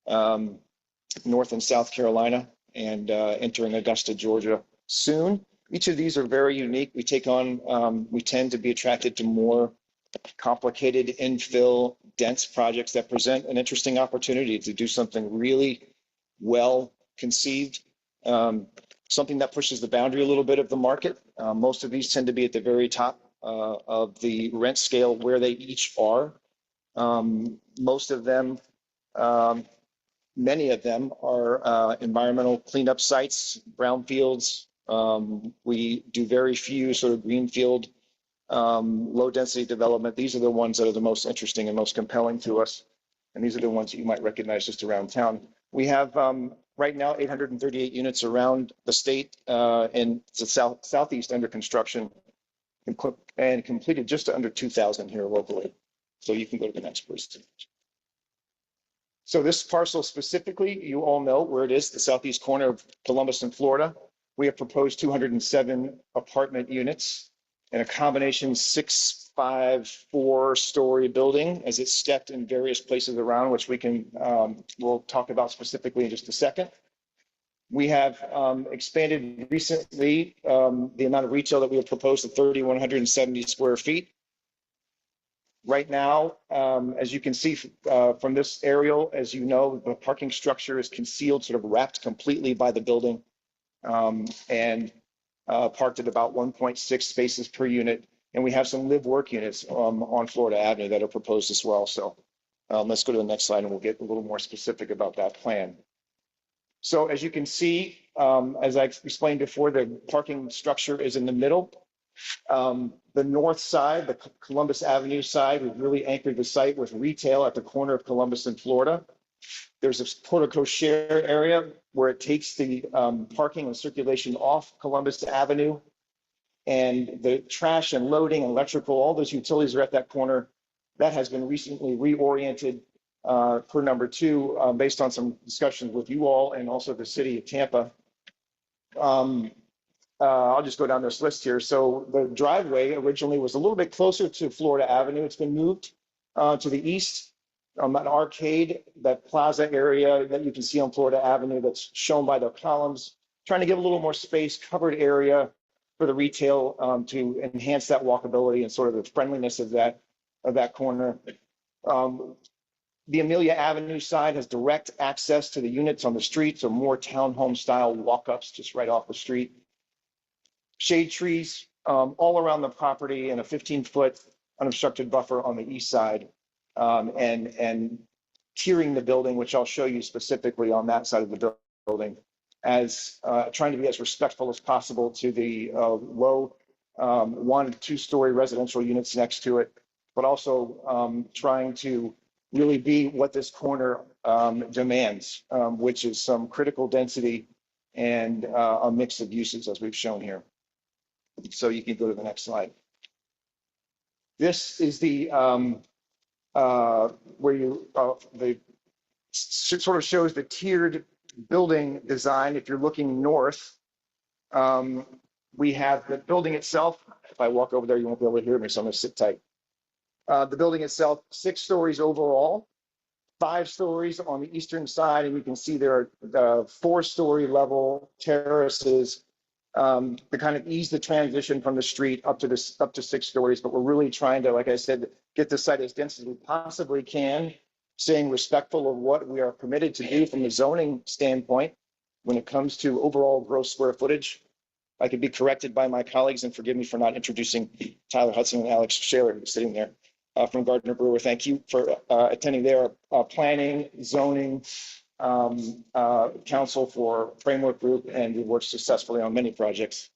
North and South Carolina, and entering Augusta, Georgia soon. Each of these are very unique. We tend to be attracted to more complicated infill dense projects that present an interesting opportunity to do something really well conceived, something that pushes the boundary a little bit of the market. Most of these tend to be at the very top of the rent scale where they each are. Most of them, many of them are environmental cleanup sites, brownfields. We do very few sort of greenfield low density development. These are the ones that are the most interesting and most compelling to us. And these are the ones that you might recognize just around town. We have right now 838 units around the state and the southeast under construction and completed just under 2,000 here locally. So you can go to the next person. So this parcel specifically, you all know where it is, the southeast corner of Columbus and Florida. We have proposed 207 apartment units in a combination 6, 5, 4-story building as it's stepped in various places around, which we'll talk about specifically in just a second. We have expanded recently the amount of retail that we have proposed to 3,170 square feet. Right now, as you can see from this aerial, as you know, the parking structure is concealed, sort of wrapped completely by the building, and parked at about 1.6 spaces per unit. And we have some live-work units on Florida Avenue that are proposed as well. So let's go to the next slide and we'll get a little more specific about that plan. So as you can see, as I explained before, the parking structure is in the middle. The north side, the Columbus Avenue side, we've really anchored the site with retail at the corner of Columbus and Florida. There's a portico share area where it takes the parking and circulation off Columbus Avenue. And the trash and loading, electrical, all those utilities are at that corner. That has been recently reoriented per number two, based on some discussions with you all and also the city of Tampa. I'll just go down this list here. So the driveway originally was a little bit closer to Florida Avenue. It's been moved to the east. An arcade, that plaza area that you can see on Florida Avenue that's shown by the columns, trying to give a little more space, covered area for the retail to enhance that walkability and sort of the friendliness of that corner. The Amelia Avenue side has direct access to the units on the street, so more townhome style walk-ups just right off the street. Shade trees all around the property and a 15-foot unobstructed buffer on the east side, and tiering the building, which I'll show you specifically on that side of the building, as trying to be as respectful as possible to the low 1- to 2-story residential units next to it, but also trying to really be what this corner demands, which is some critical density and a mix of uses as we've shown here. So you can go to the next slide. This is the where you the sort of shows the tiered building design. If you're looking north, we have the building itself. If I walk over there, you won't be able to hear me, so I'm going to sit tight. The building itself, 6 stories overall, 5 stories on the eastern side, and you can see there are 4-story level terraces to kind of ease the transition from the street up to 6 stories. But we're really trying to, like I said, get the site as dense as we possibly can, staying respectful of what we are permitted to do from a zoning standpoint when it comes to overall gross square footage. I could be corrected by my colleagues, and forgive me for not introducing Tyler Hudson and Alex Shaler, who's sitting there from Gardner Brewer. Thank you for attending their planning, zoning, council for framework group, and we worked successfully on many projects.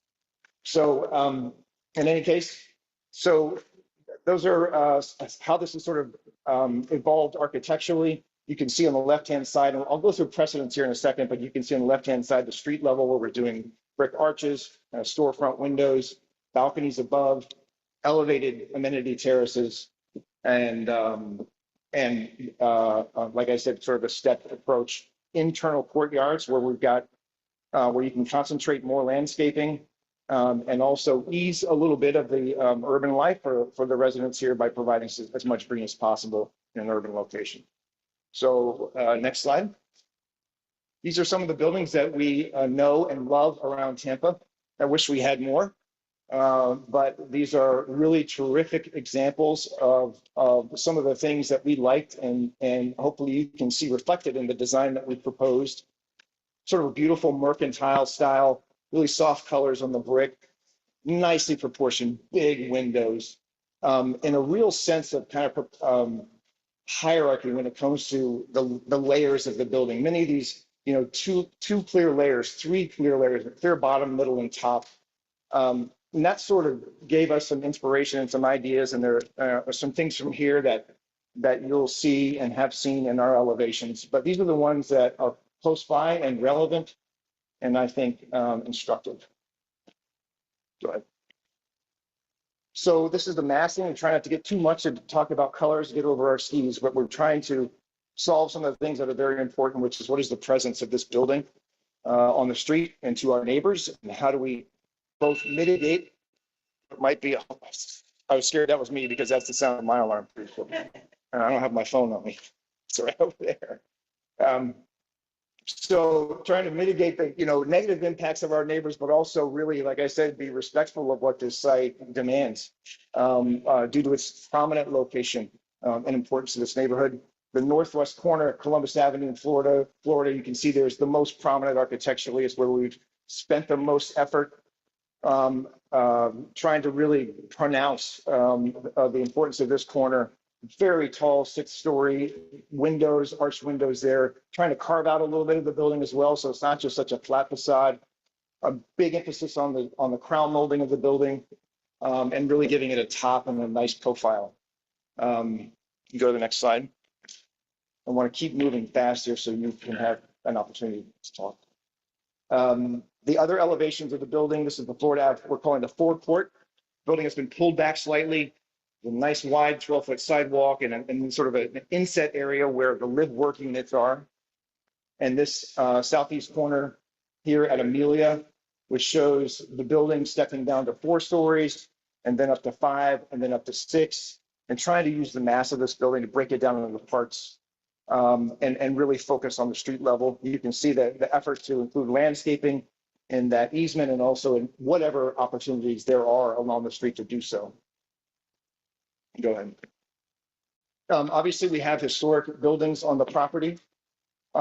So in any case, so those are how this is sort of evolved architecturally. You can see on the left-hand side, and I'll go through precedents here in a second, but you can see on the left-hand side, the street level where we're doing brick arches, storefront windows, balconies above, elevated amenity terraces, and like I said, sort of a stepped approach. Internal courtyards where we've got where you can concentrate more landscaping and also ease a little bit of the urban life for the residents here by providing as much green as possible in an urban location. So next slide. These are some of the buildings that we know and love around Tampa. I wish we had more. But these are really terrific examples of some of the things that we liked, and hopefully you can see reflected in the design that we proposed. Sort of a beautiful mercantile style, really soft colors on the brick, nicely proportioned, big windows, and a real sense of kind of hierarchy when it comes to the layers of the building. Many of these, you know, two clear layers, 3 clear layers, a clear bottom, middle, and top. And that sort of gave us some inspiration and some ideas, and there are some things from here that you'll see and have seen in our elevations. But these are the ones that are close by and relevant, and I think instructive. Go ahead. So this is the massing. We try not to get too much to talk about colors, get over our skis, but we're trying to solve some of the things that are very important, which is what is the presence of this building on the street and to our neighbors, and how do we both mitigate what might be. I was scared that was me because that's the sound of my alarm. And I don't have my phone on me. It's right over there. So trying to mitigate the negative impacts of our neighbors, but also really, like I said, be respectful of what this site demands due to its prominent location and importance to this neighborhood. The northwest corner of Columbus Avenue in Florida, you can see there's the most prominent architecturally. It's where we've spent the most effort trying to really pronounce the importance of this corner. Very tall 6-story windows, arched windows there, trying to carve out a little bit of the building as well. So it's not just such a flat facade. A big emphasis on the crown molding of the building and really giving it a top and a nice profile. You go to the next slide. I want to keep moving fast here so you can have an opportunity to talk. The other elevations of the building, this is the Florida Ave, we're calling the forecourt. Building has been pulled back slightly, a nice wide 12-foot sidewalk and sort of an inset area where the live work units are. And this southeast corner here at Amelia, which shows the building stepping down to 4 stories and then up to 5 and then up to 6, and trying to use the mass of this building to break it down into parts and really focus on the street level. You can see that the efforts to include landscaping in that easement and also in whatever opportunities there are along the street to do so. Go ahead. Obviously, we have historic buildings on the property. They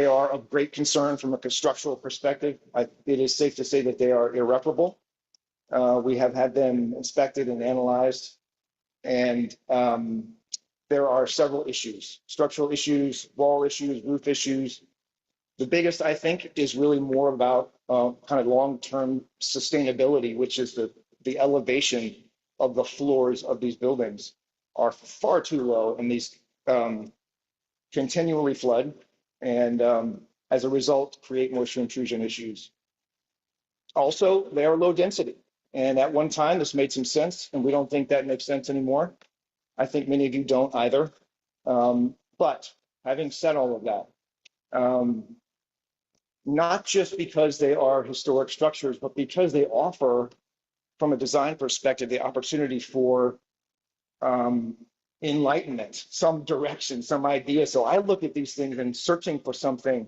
are of great concern from a structural perspective. It is safe to say that they are irreparable. We have had them inspected and analyzed, and there are several issues: structural issues, wall issues, roof issues. The biggest, I think, is really more about kind of long-term sustainability, which is the elevation of the floors of these buildings are far too low, and these continually flood, and as a result, create moisture intrusion issues. Also, they are low density, and at one time, this made some sense, and we don't think that makes sense anymore. I think many of you don't either. But having said all of that, not just because they are historic structures, but because they offer, from a design perspective, the opportunity for enlightenment, some direction, some idea. So I look at these things and searching for something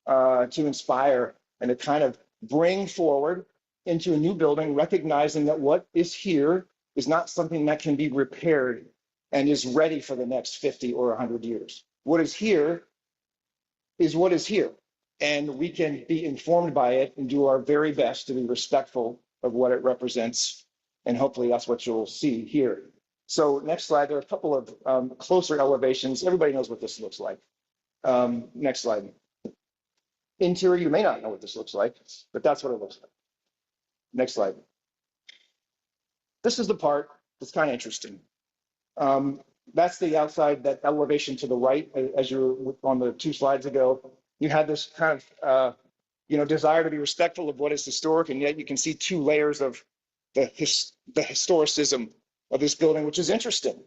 to inspire and to kind of bring forward into a new building, recognizing that what is here is not something that can be repaired and is ready for the next 50 or 100 years. What is here is what is here. And we can be informed by it and do our very best to be respectful of what it represents. And hopefully that's what you'll see here. So next slide, there are a couple of closer elevations. Everybody knows what this looks like. Next slide. Interior, you may not know what this looks like, but that's what it looks like. Next slide. This is the part that's kind of interesting. That's the outside, that elevation to the right, as you were on the 2 slides ago. You had this kind of, desire to be respectful of what is historic, and yet you can see 2 layers of the historicism of this building, which is interesting.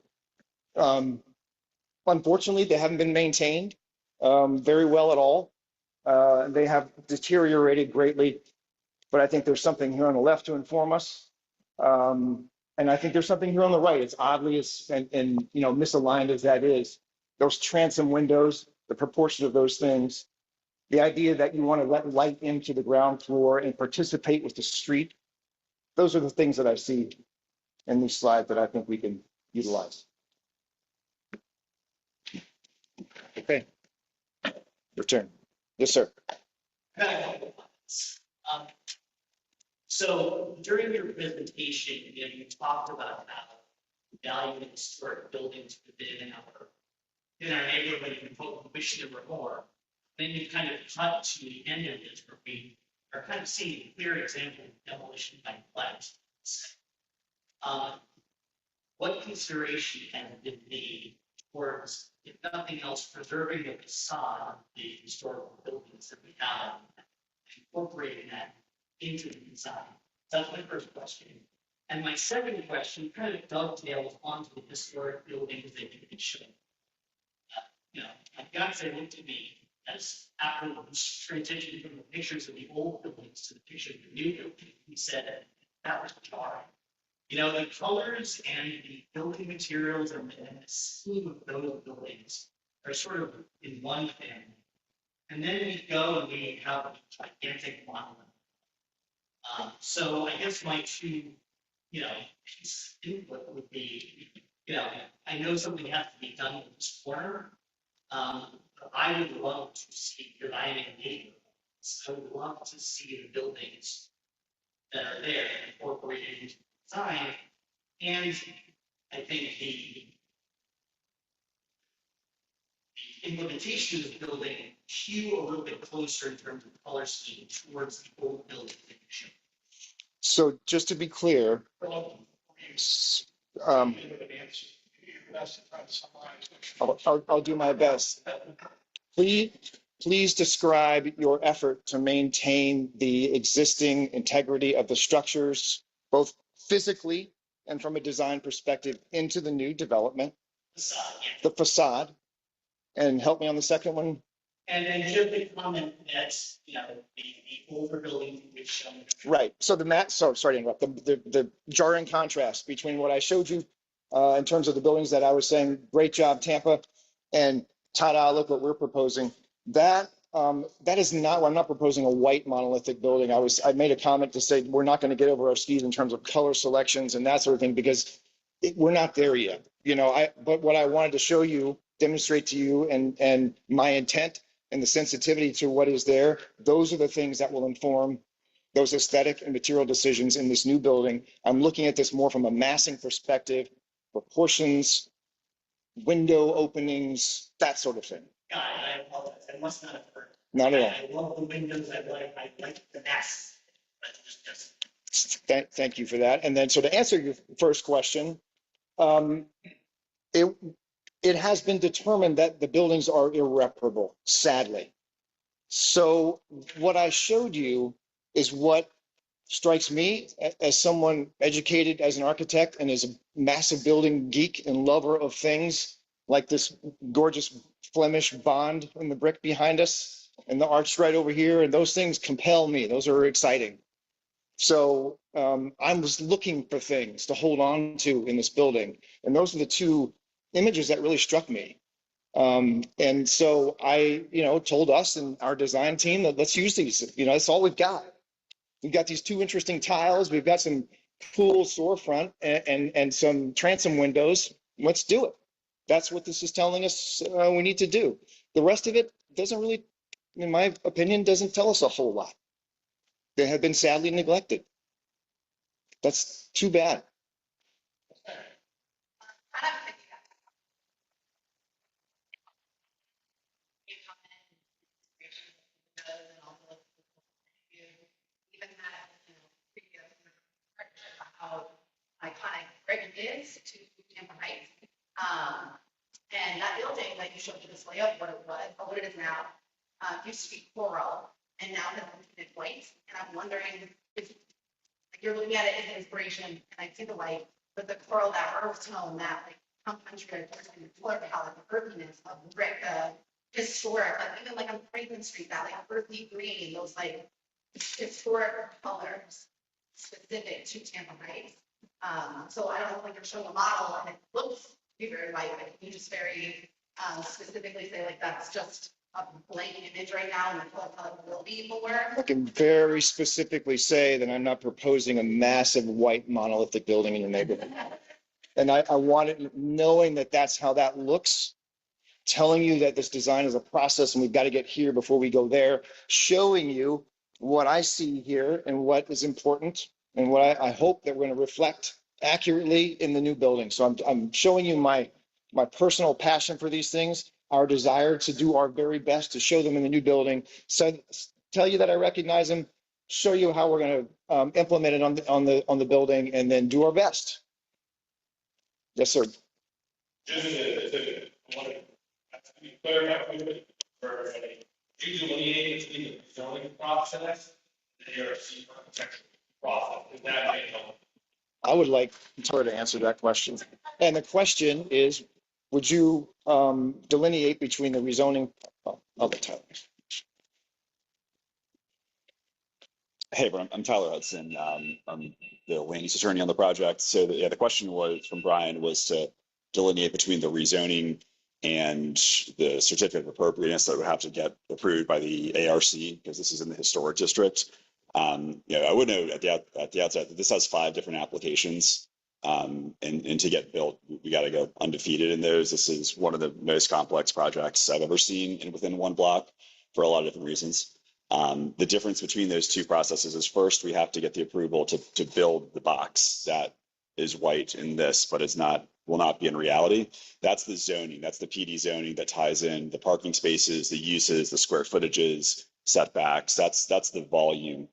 Unfortunately, they haven't been maintained very well at all. They have deteriorated greatly, but I think there's something here on the left to inform us. And I think there's something here on the right. It's oddly and misaligned as that is. Those transom windows, the proportion of those things, the idea that you want to let light into the ground floor and participate with the street. Those are the things that I see in these slides that I think we can utilize. Okay. Return. Yes, sir. So during your presentation, you talked about how valuing historic buildings within our neighborhood, and wish there were more. Then you kind of cut to the end of this, where we are kind of seeing a clear example of demolition by neglect. What consideration has been made towards, if nothing else, preserving the facade of the historical buildings that we have, incorporating that into the design? That's my first question. And my second question kind of dovetails onto the historic buildings that you can show. I've got to say, look to me as after the transition from the pictures of the old buildings to the pictures of the new building, he said that was jarring. The colors and the building materials and the scheme of those buildings are sort of in one family. And then we go and we have a gigantic monolith. So I guess my 2, piece input would be, I know something has to be done with this corner. But I would love to see, because I am a neighbor, so I would love to see the buildings that are there incorporated into the design. And I think the implementation of the building cue a little bit closer in terms of color scheme towards the old building. So just to be clear, best to try to summarize. I'll do my best. Please describe your effort to maintain the existing integrity of the structures, both physically and from a design perspective into the new development, Facade, yeah. the facade. And help me on the second one. And then just a comment that, the older building which shown. Right. So sorry to interrupt. The jarring contrast between what I showed you in terms of the buildings that I was saying, great job, Tampa, and ta-da, look what we're proposing. That is not, I'm not proposing a white monolithic building. I made a comment to say we're not going to get over our skis in terms of color selections and that sort of thing because we're not there yet. But what I wanted to show you, demonstrate to you, and my intent and the sensitivity to what is there, those are the things that will inform those aesthetic and material decisions in this new building. I'm looking at this more from a massing perspective, proportions, window openings, that sort of thing. God, I apologize. I must not have heard. Not at all. I love the windows. I like the mass. But just Thank you for that. And then, so to answer your first question, it has been determined that the buildings are irreparable, sadly. So what I showed you is what strikes me as someone educated as an architect and as a massive building geek and lover of things like this gorgeous Flemish bond in the brick behind us and the arch right over here. And those things compel me. Those are exciting. So I was looking for things to hold on to in this building. And those are the two images that really struck me. And so I, told us and our design team that let's use these, that's all we've got. We've got these two interesting tiles. We've got some cool storefront and some transom windows. Let's do it. That's what this is telling us we need to do. The rest of it doesn't really, in my opinion, doesn't tell us a whole lot. They have been sadly neglected. That's too bad. How iconic Brighton is to Tampa Heights. And that building that you showed the display of what it was, or what it is now, used to be coral and now has been painted white. And I'm wondering if you're looking at it as an inspiration, and I see the white, but the coral, that earth tone, that complementary color palette, the earthiness of brick, historic, even on Franklin Street, that earthy green, those historic colors specific to Tampa Heights. So I don't know if you're showing a model and it looks to be very white, but you just very specifically say that's just a blank image right now and the color palette will be more. I can very specifically say that I'm not proposing a massive white monolithic building in your neighborhood. And I want it, knowing that that's how that looks, telling you that this design is a process and we've got to get here before we go there, showing you what I see here and what is important and what I hope that we're going to reflect accurately in the new building. So I'm showing you my personal passion for these things, our desire to do our very best to show them in the new building. So tell you that I recognize them, show you how we're going to implement it on the building, and then do our best. Yes, sir. Just to clarify, for you delineate between the zoning process and the ARC architectural process, is that may help? I would like her to answer that question. And the question is, would you delineate between the rezoning of the title? Hey, everyone, I'm Tyler Hudson. I'm the land use attorney on the project. So the question was from Brian was to delineate between the rezoning and the certificate of appropriateness that would have to get approved by the ARC because this is in the historic district. I would note at the outset that this has 5 different applications. And to get built, we got to go undefeated in those. This is one of the most complex projects I've ever seen within one block for a lot of different reasons. The difference between those two processes is first, we have to get the approval to build the box that is white in this, but will not be in reality. That's the zoning. That's the PD zoning that ties in the parking spaces, the uses, the square footages, setbacks. That's the volume.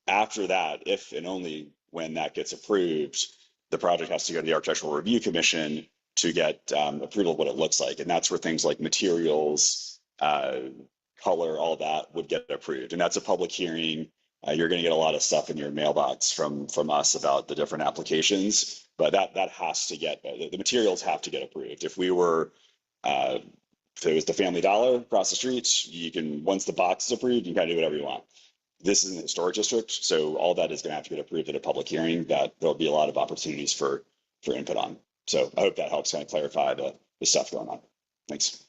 After that, if and only when that gets approved, the project has to go to the Architectural Review Commission to get approval of what it looks like. And that's where things like materials, color, all that would get approved. And that's a public hearing. You're going to get a lot of stuff in your mailbox from us about the different applications, but that has to get, the materials have to get approved. If we were, if it was the Family Dollar across the street, you can, once the box is approved, you can kind of do whatever you want. This is an historic district, so all that is going to have to get approved at a public hearing. That there'll be a lot of opportunities for input on. So I hope that helps kind of clarify the stuff going on. Thanks.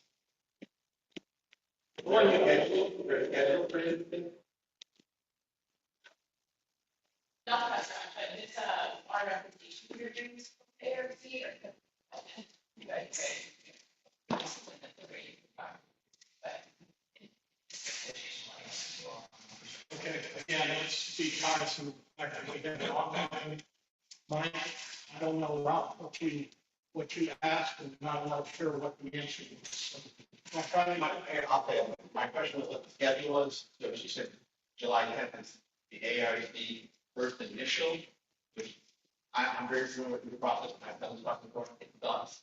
Not much, but it's our representation we're doing this ARC or. Okay, again, let's be cognizant. Mike, I don't know about what you asked, and I'm not sure what the answer is. My question was what the schedule was. So she said July 10th, the ARC first initial, which I'm very familiar with the process. I've done this process before. It does.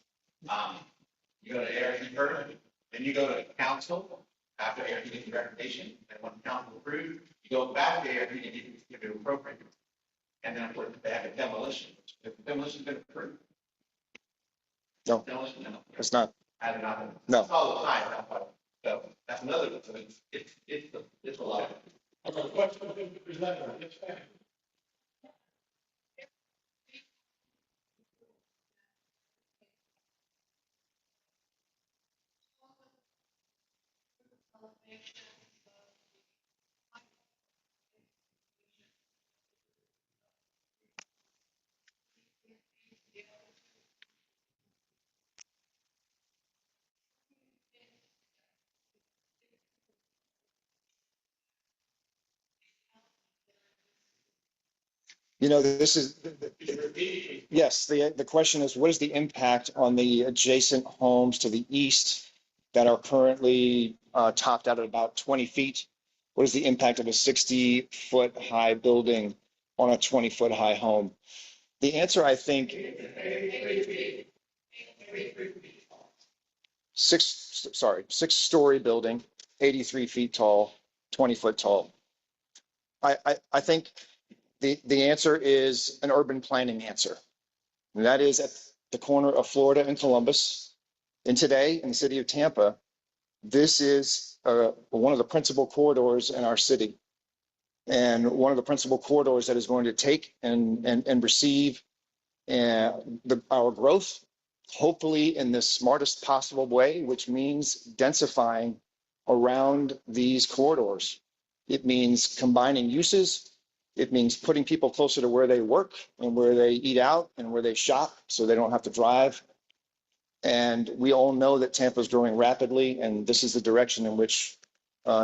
You go to ARC first, then you go to council after ARC gets the recommendation, and when council approves, you go back to ARC and you give it appropriate. And then of course they have a demolition. If the demolition's been approved. No, Demolition, no. it's not. I do not. No. It's all the time. So that's another, so it's a lot. Okay, what's the presenter? It's fine. You know, this is, yes, the question is, what is the impact on the adjacent homes to the east that are currently topped out at about 20 feet? What is the impact of a 60-foot high building on a 20-foot high home? The answer, I think, six-story building, 83 feet tall, 20-foot tall. I think the answer is an urban planning answer. And that is at the corner of Florida and Columbus. And today in the city of Tampa, this is one of the principal corridors in our city. And one of the principal corridors that is going to take and receive our growth, hopefully in the smartest possible way, which means densifying around these corridors. It means combining uses. It means putting people closer to where they work and where they eat out and where they shop so they don't have to drive. And we all know that Tampa is growing rapidly, and this is the direction in which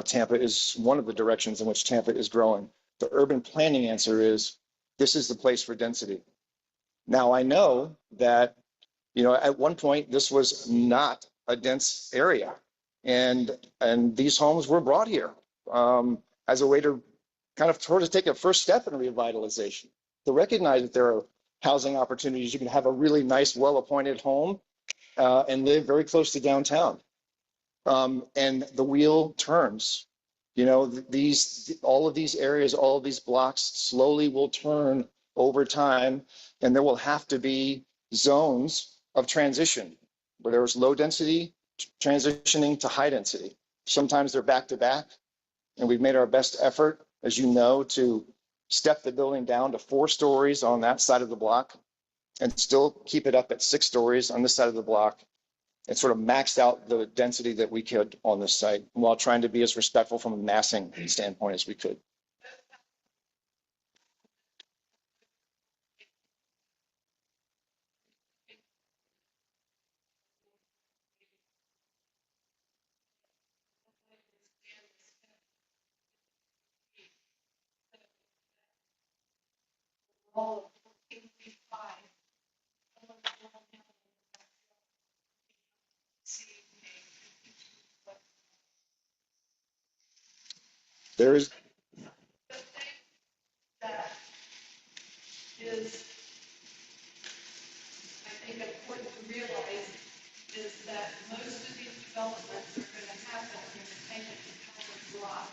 Tampa is, one of the directions in which Tampa is growing. The urban planning answer is, this is the place for density. Now, I know that, you know, at one point, this was not a dense area. And these homes were brought here as a way to kind of sort of take a first step in revitalization, to recognize that there are housing opportunities. You can have a really nice, well-appointed home and live very close to downtown. And the wheel turns. You know, all of these areas, all of these blocks slowly will turn over time, and there will have to be zones of transition where there's low density transitioning to high density. Sometimes they're back to back, and we've made our best effort, as you know, to step the building down to 4 stories on that side of the block and still keep it up at 6 stories on this side of the block, and sort of maxed out the density that we could on this site while trying to be as respectful from a massing standpoint as we could. There is. That is, I think, a important to realize is that most of these developments are going to happen in the Tampa block.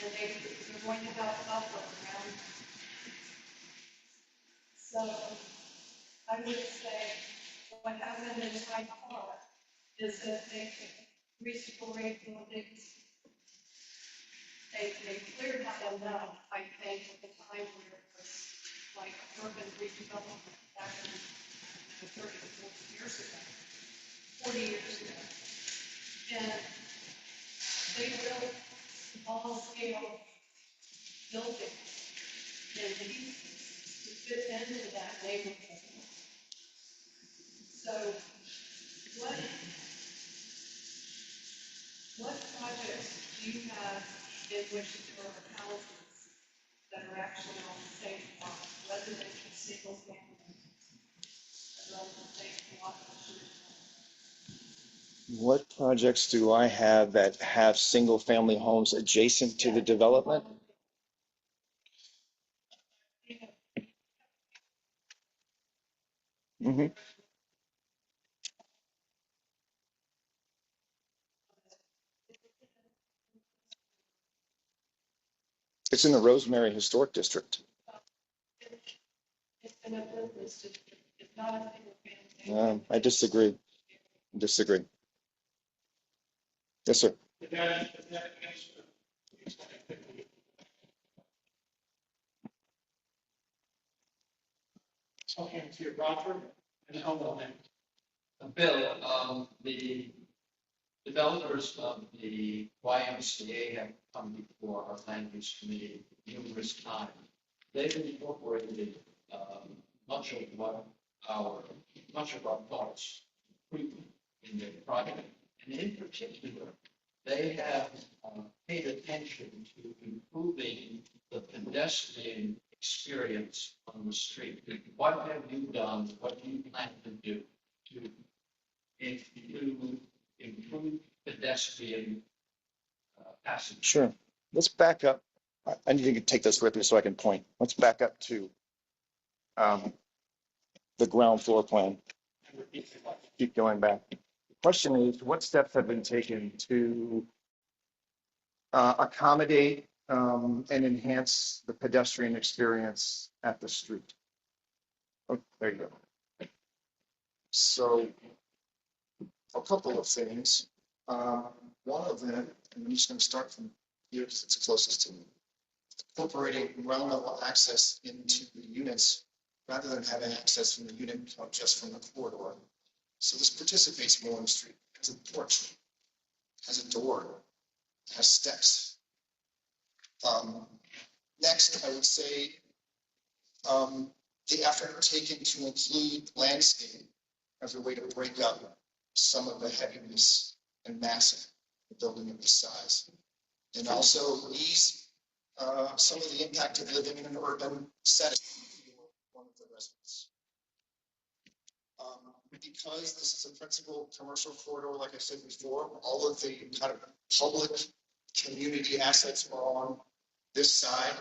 And they're going to have buffer around. So I would say what happened in Hyde Park is that they three-story buildings. They cleared that enough, I think, at the time where it was like urban redevelopment back in 30 or 40 years ago, 40 years ago. And they built small-scale buildings and pieces to fit into that neighborhood. So what projects do you have in which there are houses that are actually on the same block, residential, single family, that are on the same block? What projects do I have that have single-family homes adjacent to the development? Mhm. It's in the Rosemary Historic District. It's been a business, it's not a single family. I disagree. Disagree. Yes, sir. Talking to Roger and homeowner. Bill, the developers of the YMCA have come before our land use committee numerous times. They've incorporated much of our thoughts in their project. And in particular, they have paid attention to improving the pedestrian experience on the street. What have you done? What do you plan to do to improve pedestrian passage? Sure. Let's back up. I need to take this with me so I can point. Let's back up to the ground floor plan. Keep going back. The question is, what steps have been taken to accommodate and enhance the pedestrian experience at the street? Oh, there you go. So a couple of things. One of them, and I'm just going to start from here because it's closest to me, incorporating ground level access into the units rather than having access from the unit just from the corridor. So this participates more in the street. It has a porch, has a door, has steps. Next, I would say the effort taken to include landscape as a way to break up some of the heaviness and mass of the building of this size. And also ease some of the impact of living in an urban setting for one of the residents. Because this is a principal commercial corridor, like I said before, all of the kind of public community assets are on this side,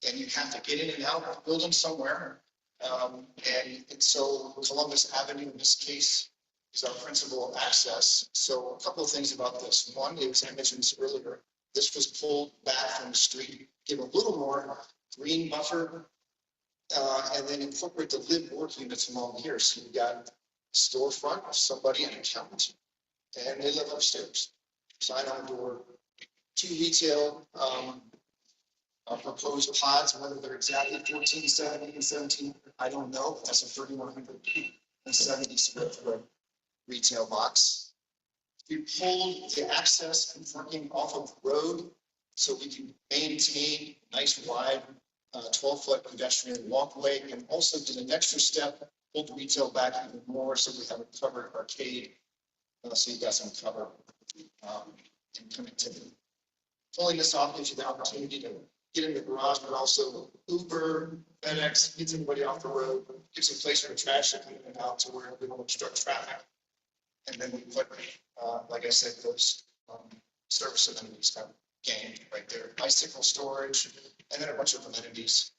and you have to get in and out of the building somewhere. And so Columbus Avenue in this case is our principal access. So a couple of things about this. One is, I mentioned this earlier, this was pulled back from the street, give a little more green buffer, and then incorporate the live work units along here. So you got storefront of somebody, an accountant, and they live upstairs. Sign on the door. 2 retail proposed pods, whether they're exactly 1470 and 17, I don't know, but that's a 3,170 square foot retail box. We pulled the access and parking off of the road so we can maintain nice wide 12-foot pedestrian walkway, and also did an extra step, pulled the retail back even more so we have a covered arcade. So you got some cover and connectivity. Pulling this off gives you the opportunity to get in the garage, but also Uber, FedEx, gets everybody off the road, gives a place for the trash to come in and out to where we don't obstruct traffic. And then we put, like I said, those service amenities kind of gained right there, bicycle storage, and then a bunch of amenities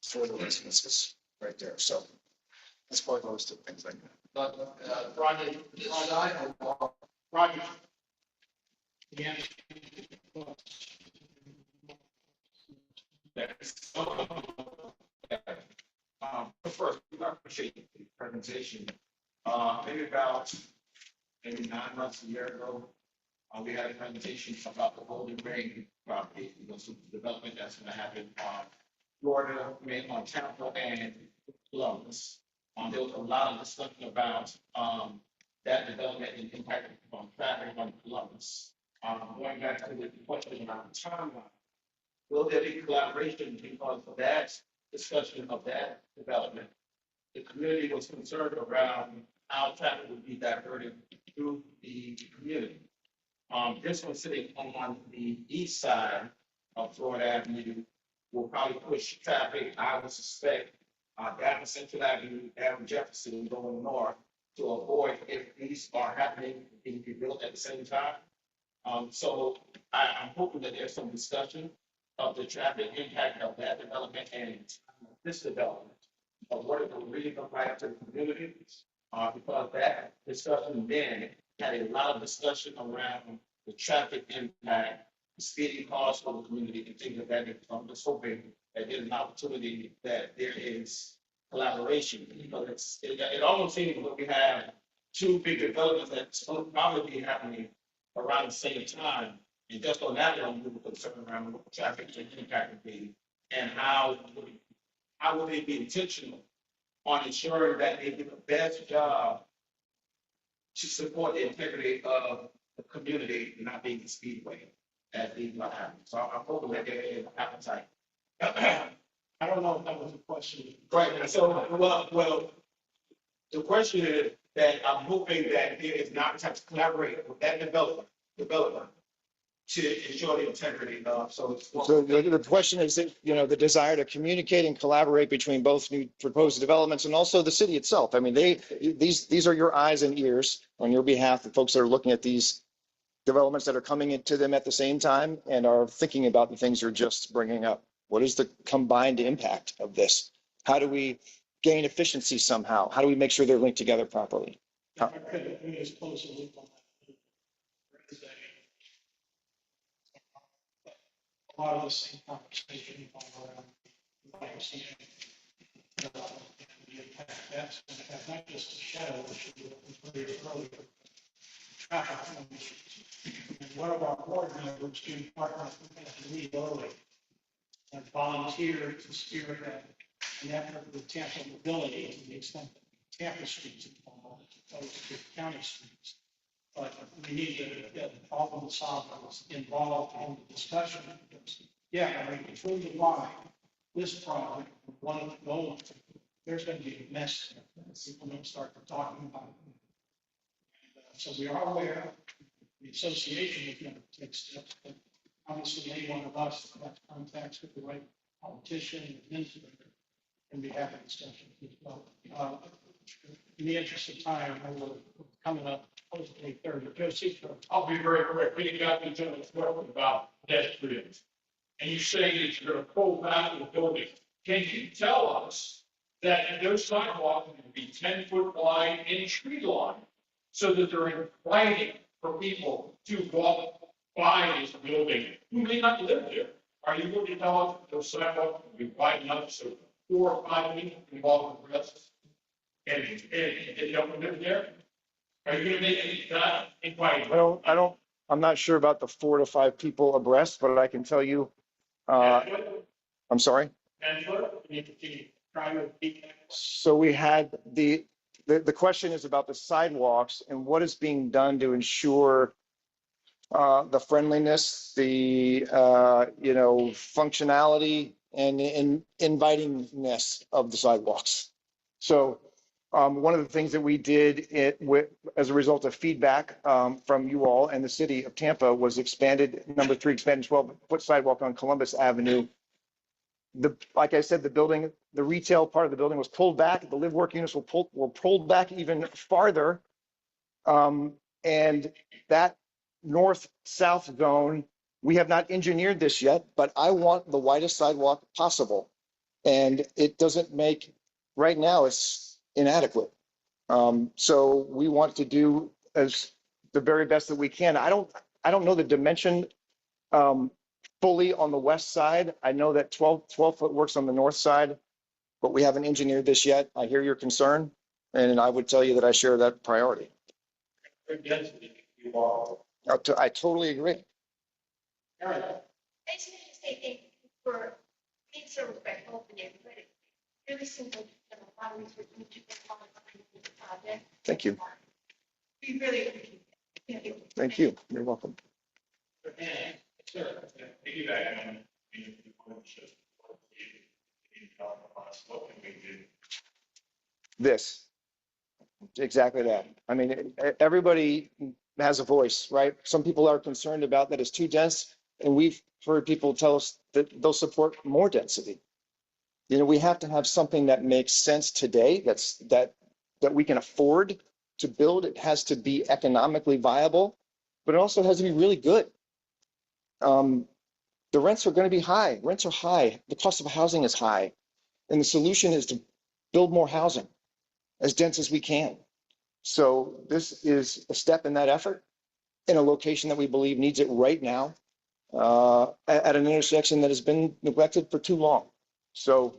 for the residences right there. So as far as those two things like that. But, Roger, this sidewalk, Roger. Yeah. First, I appreciate the presentation. Maybe 9 months, a year ago, we had a presentation about the Golden Ring property, some development that's gonna happen on Florida, on Tampa and Columbus. There was a lot of discussion about, that development and impact on traffic on Columbus. Going back to the question about the timeline, will there be collaboration because of that discussion of that development? The community was concerned around how traffic would be diverted through the community. This one sitting on the east side of Florida Avenue will probably push traffic, I would suspect, down Central Avenue, down Jefferson, going north to avoid if these are happening, being built at the same time. So I'm hoping that there's some discussion of the traffic impact of that development and this development. Of what it will really look like to the community, because that discussion then had a lot of discussion around the traffic impact, the speeding costs for the community and things of that. I'm just hoping that there's an opportunity that there is collaboration, because it almost seems that we have two big developments that's probably be happening around the same time. And just on that one, we were concerned around what the traffic impact would be and how would they be intentional on ensuring that they do the best job to support the integrity of the community, not being the speedway as these are happening. So I'm hoping that there is appetite. I don't know if that was a question. Right, so, well, the question is that I'm hoping that there is an appetite to collaborate with that developer to ensure the integrity of, so the question is that, the desire to communicate and collaborate between both new proposed developments and also the city itself. I mean, these are your eyes and ears on your behalf, the folks that are looking at these developments that are coming into them at the same time and are thinking about the things you're just bringing up. What is the combined impact of this? How do we gain efficiency somehow? How do we make sure they're linked together properly? I could just close the loop on that. A lot of the same conversation around financing and the impact that's going to have, not just a shadow issue, but very early traffic issues. And one of our board members, Jim Parker, has to leave early and volunteer to spearhead an effort with Tampa mobility to the extent that Tampa streets involved as opposed to county streets. But we need to get all of the solvents involved in the discussion. Because, I mean, between the line, this project, one of the goals, there's going to be a mess there. People don't start talking about it. And, so we are aware the association is going to take steps, but obviously any one of us that has contacts with the right politician and administrator can be having discussions as well. In the interest of time, I will coming up. I'll be very quick. We got the gentleman's question about pedestrians. And you say that you're going to pull back the building. Can you tell us that those sidewalks will be 10-foot wide and tree line so that they're inviting for people to walk by this building who may not live there? Are you going to tell us those sidewalks will be wide enough so 4 or 5 people can walk the rest and don't live there? Are you going to make any inquiry? I'm not sure about the 4 to 5 people abreast, but I can tell you, I'm sorry. So we had the question is about the sidewalks and what is being done to ensure the friendliness, the functionality and invitingness of the sidewalks. So one of the things that we did as a result of feedback from you all and the city of Tampa was expanded 12-foot sidewalk on Columbus Avenue. Like I said, the retail part of the building was pulled back. The live work units were pulled back even farther. And that north-south zone, we have not engineered this yet, but I want the widest sidewalk possible. And it doesn't make, right now, it's inadequate. So we want to do as the very best that we can. I don't know the dimension fully on the west side. I know that 12 foot works on the north side, but we haven't engineered this yet. I hear your concern, and I would tell you that I share that priority. I totally agree. I just need to say thank you for being so respectful of the neighborhood. Really simple, a lot of research into the project. Thank you. We really appreciate it. Thank you. You're welcome. Sir, piggyback on. This. Exactly that. I mean, everybody has a voice, right? Some people are concerned about that it's too dense, and we've heard people tell us that they'll support more density. You know, we have to have something that makes sense today, that we can afford to build. It has to be economically viable, but it also has to be really good. The rents are going to be high. Rents are high. The cost of housing is high. And the solution is to build more housing as dense as we can. So this is a step in that effort in a location that we believe needs it right now, at an intersection that has been neglected for too long. So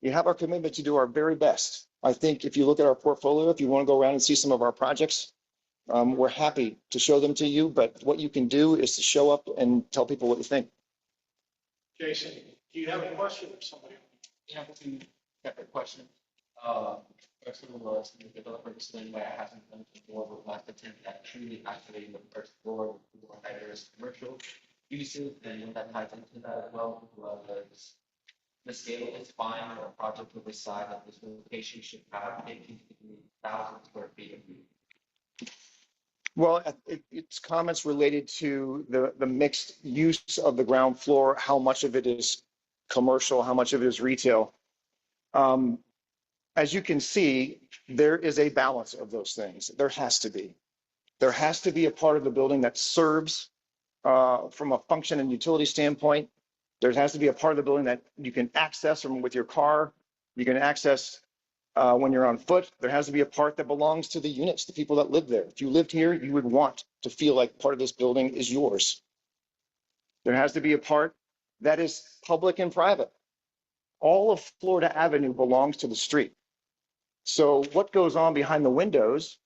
you have our commitment to do our very best. I think if you look at our portfolio, if you want to go around and see some of our projects, we're happy to show them to you, but what you can do is to show up and tell people what you think. Jason, do you have a question or somebody? Yeah, two separate questions. First of all, the developer explained why it hasn't done before with last attempt at truly activating the first floor for diverse commercial uses, and when that ties into that as well, was the scale is fine for a project of this size at this location should have 18,000 square feet. Well, it's comments related to the mixed use of the ground floor, how much of it is commercial, how much of it is retail. As you can see, there is a balance of those things. There has to be. There has to be a part of the building that serves from a function and utility standpoint. There has to be a part of the building that you can access from with your car. You can access when you're on foot. There has to be a part that belongs to the units, the people that live there. If you lived here, you would want to feel like part of this building is yours. There has to be a part that is public and private. All of Florida Avenue belongs to the street. So what goes on behind the windows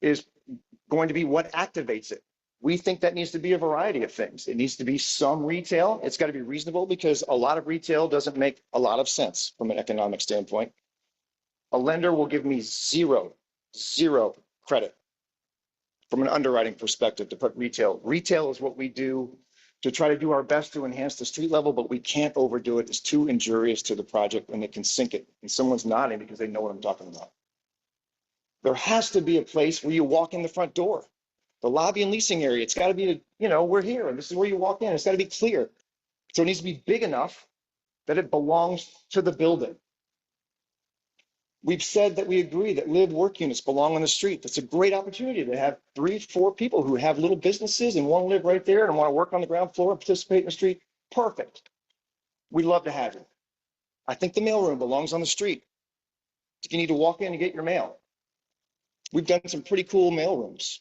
is going to be what activates it. We think that needs to be a variety of things. It needs to be some retail. It's got to be reasonable because a lot of retail doesn't make a lot of sense from an economic standpoint. A lender will give me zero credit from an underwriting perspective to put retail. Retail is what we do to try to do our best to enhance the street level, but we can't overdo it. It's too injurious to the project and it can sink it. And someone's nodding because they know what I'm talking about. There has to be a place where you walk in the front door, the lobby and leasing area. It's got to be, we're here and this is where you walk in. It's got to be clear. So it needs to be big enough that it belongs to the building. We've said that we agree that live work units belong on the street. That's a great opportunity to have 3-4 people who have little businesses and want to live right there and want to work on the ground floor and participate in the street. Perfect. We'd love to have you. I think the mailroom belongs on the street. If you need to walk in and get your mail. We've done some pretty cool mailrooms,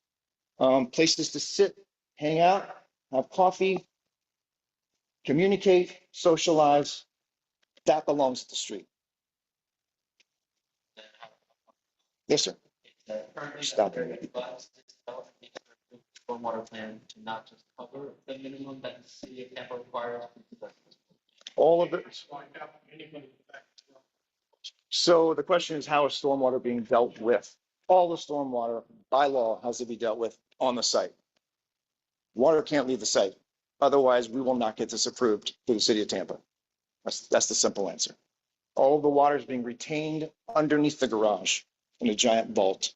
places to sit, hang out, have coffee, communicate, socialize. That belongs at the street. Yes, sir. Stop it. Stormwater plan to not just cover the minimum that the city of Tampa requires. All of it. So the question is, how is stormwater being dealt with? All the stormwater by law has to be dealt with on the site. Water can't leave the site. Otherwise, we will not get this approved for the city of Tampa. That's the simple answer. All of the water is being retained underneath the garage in a giant vault.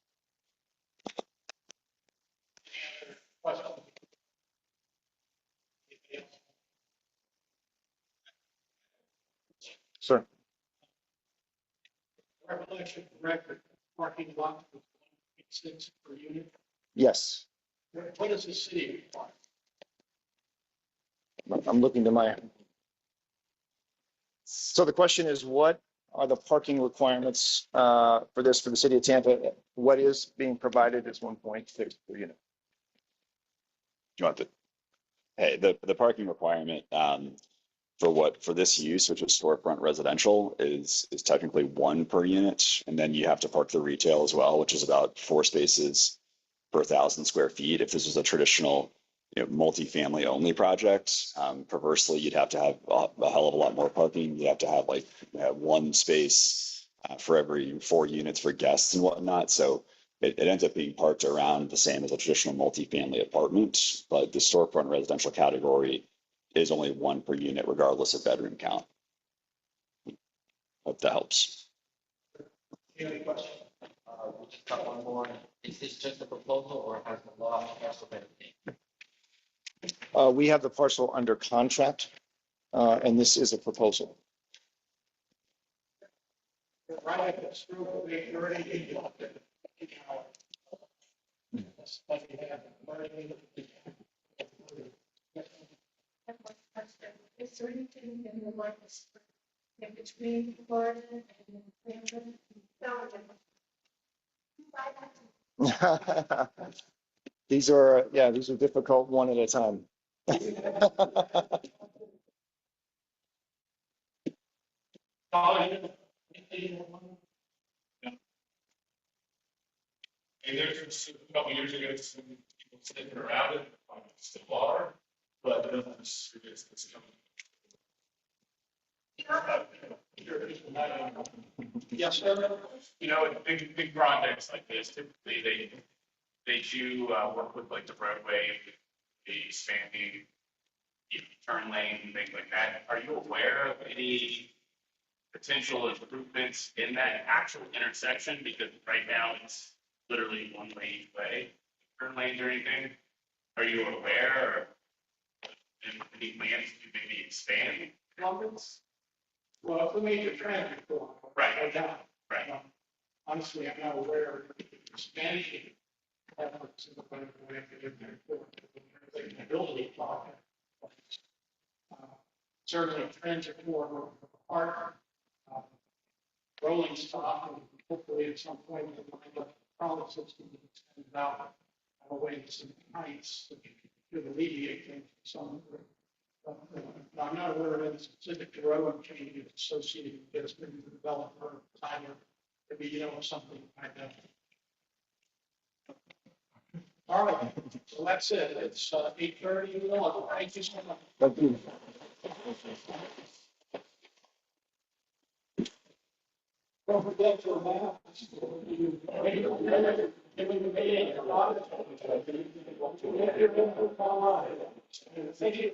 Sir. Recollection record, parking lot with 1.6 per unit. Yes. What does the city require? I'm looking to my. So the question is, what are the parking requirements for this for the city of Tampa. What is being provided is 1.6 per unit. Do you want the parking requirement for this use, which is storefront residential, is technically 1 per unit, and then you have to park the retail as well, which is about 4 spaces per 1,000 square feet. If this was a traditional, multifamily only project, perversely, you'd have to have a hell of a lot more parking. You have to have like 1 space for every 4 units for guests and whatnot. So it ends up being parked around the same as a traditional multifamily apartment, but the storefront residential category is only 1 per unit, regardless of bedroom count. Hope that helps. Any question? We'll just got one more. Is this just a proposal or has the law also been obtained? We have the parcel under contract, and this is a proposal. Right, that's true. We're already Is there anything in the markets in between Florida and Tampa? These are difficult one at a time. And there's a couple years ago, some people sticking around it, still are, but it's coming. Yes, sir. In big projects like this, typically they do work with like the roadway, the expanding turn lane, things like that. Are you aware of any potential improvements in that actual intersection? Because right now it's literally 1 lane way, turn lanes or anything. Are you aware or any plans to maybe expand numbers? Well, it's a major transit corridor. Right. No doubt. Right. Honestly, I'm not aware of expansion efforts in the way the ability to talk. Certainly transit corridor part, rolling stock, and hopefully at some point the trolley system is extended out away to some heights to alleviate things to some degree. I'm not aware of any specific road changes associated with this, maybe the developer, designer, maybe something like that. All right, so that's it. It's 8:30. Thank you so much. Thank you. Don't forget to announce. Thank you.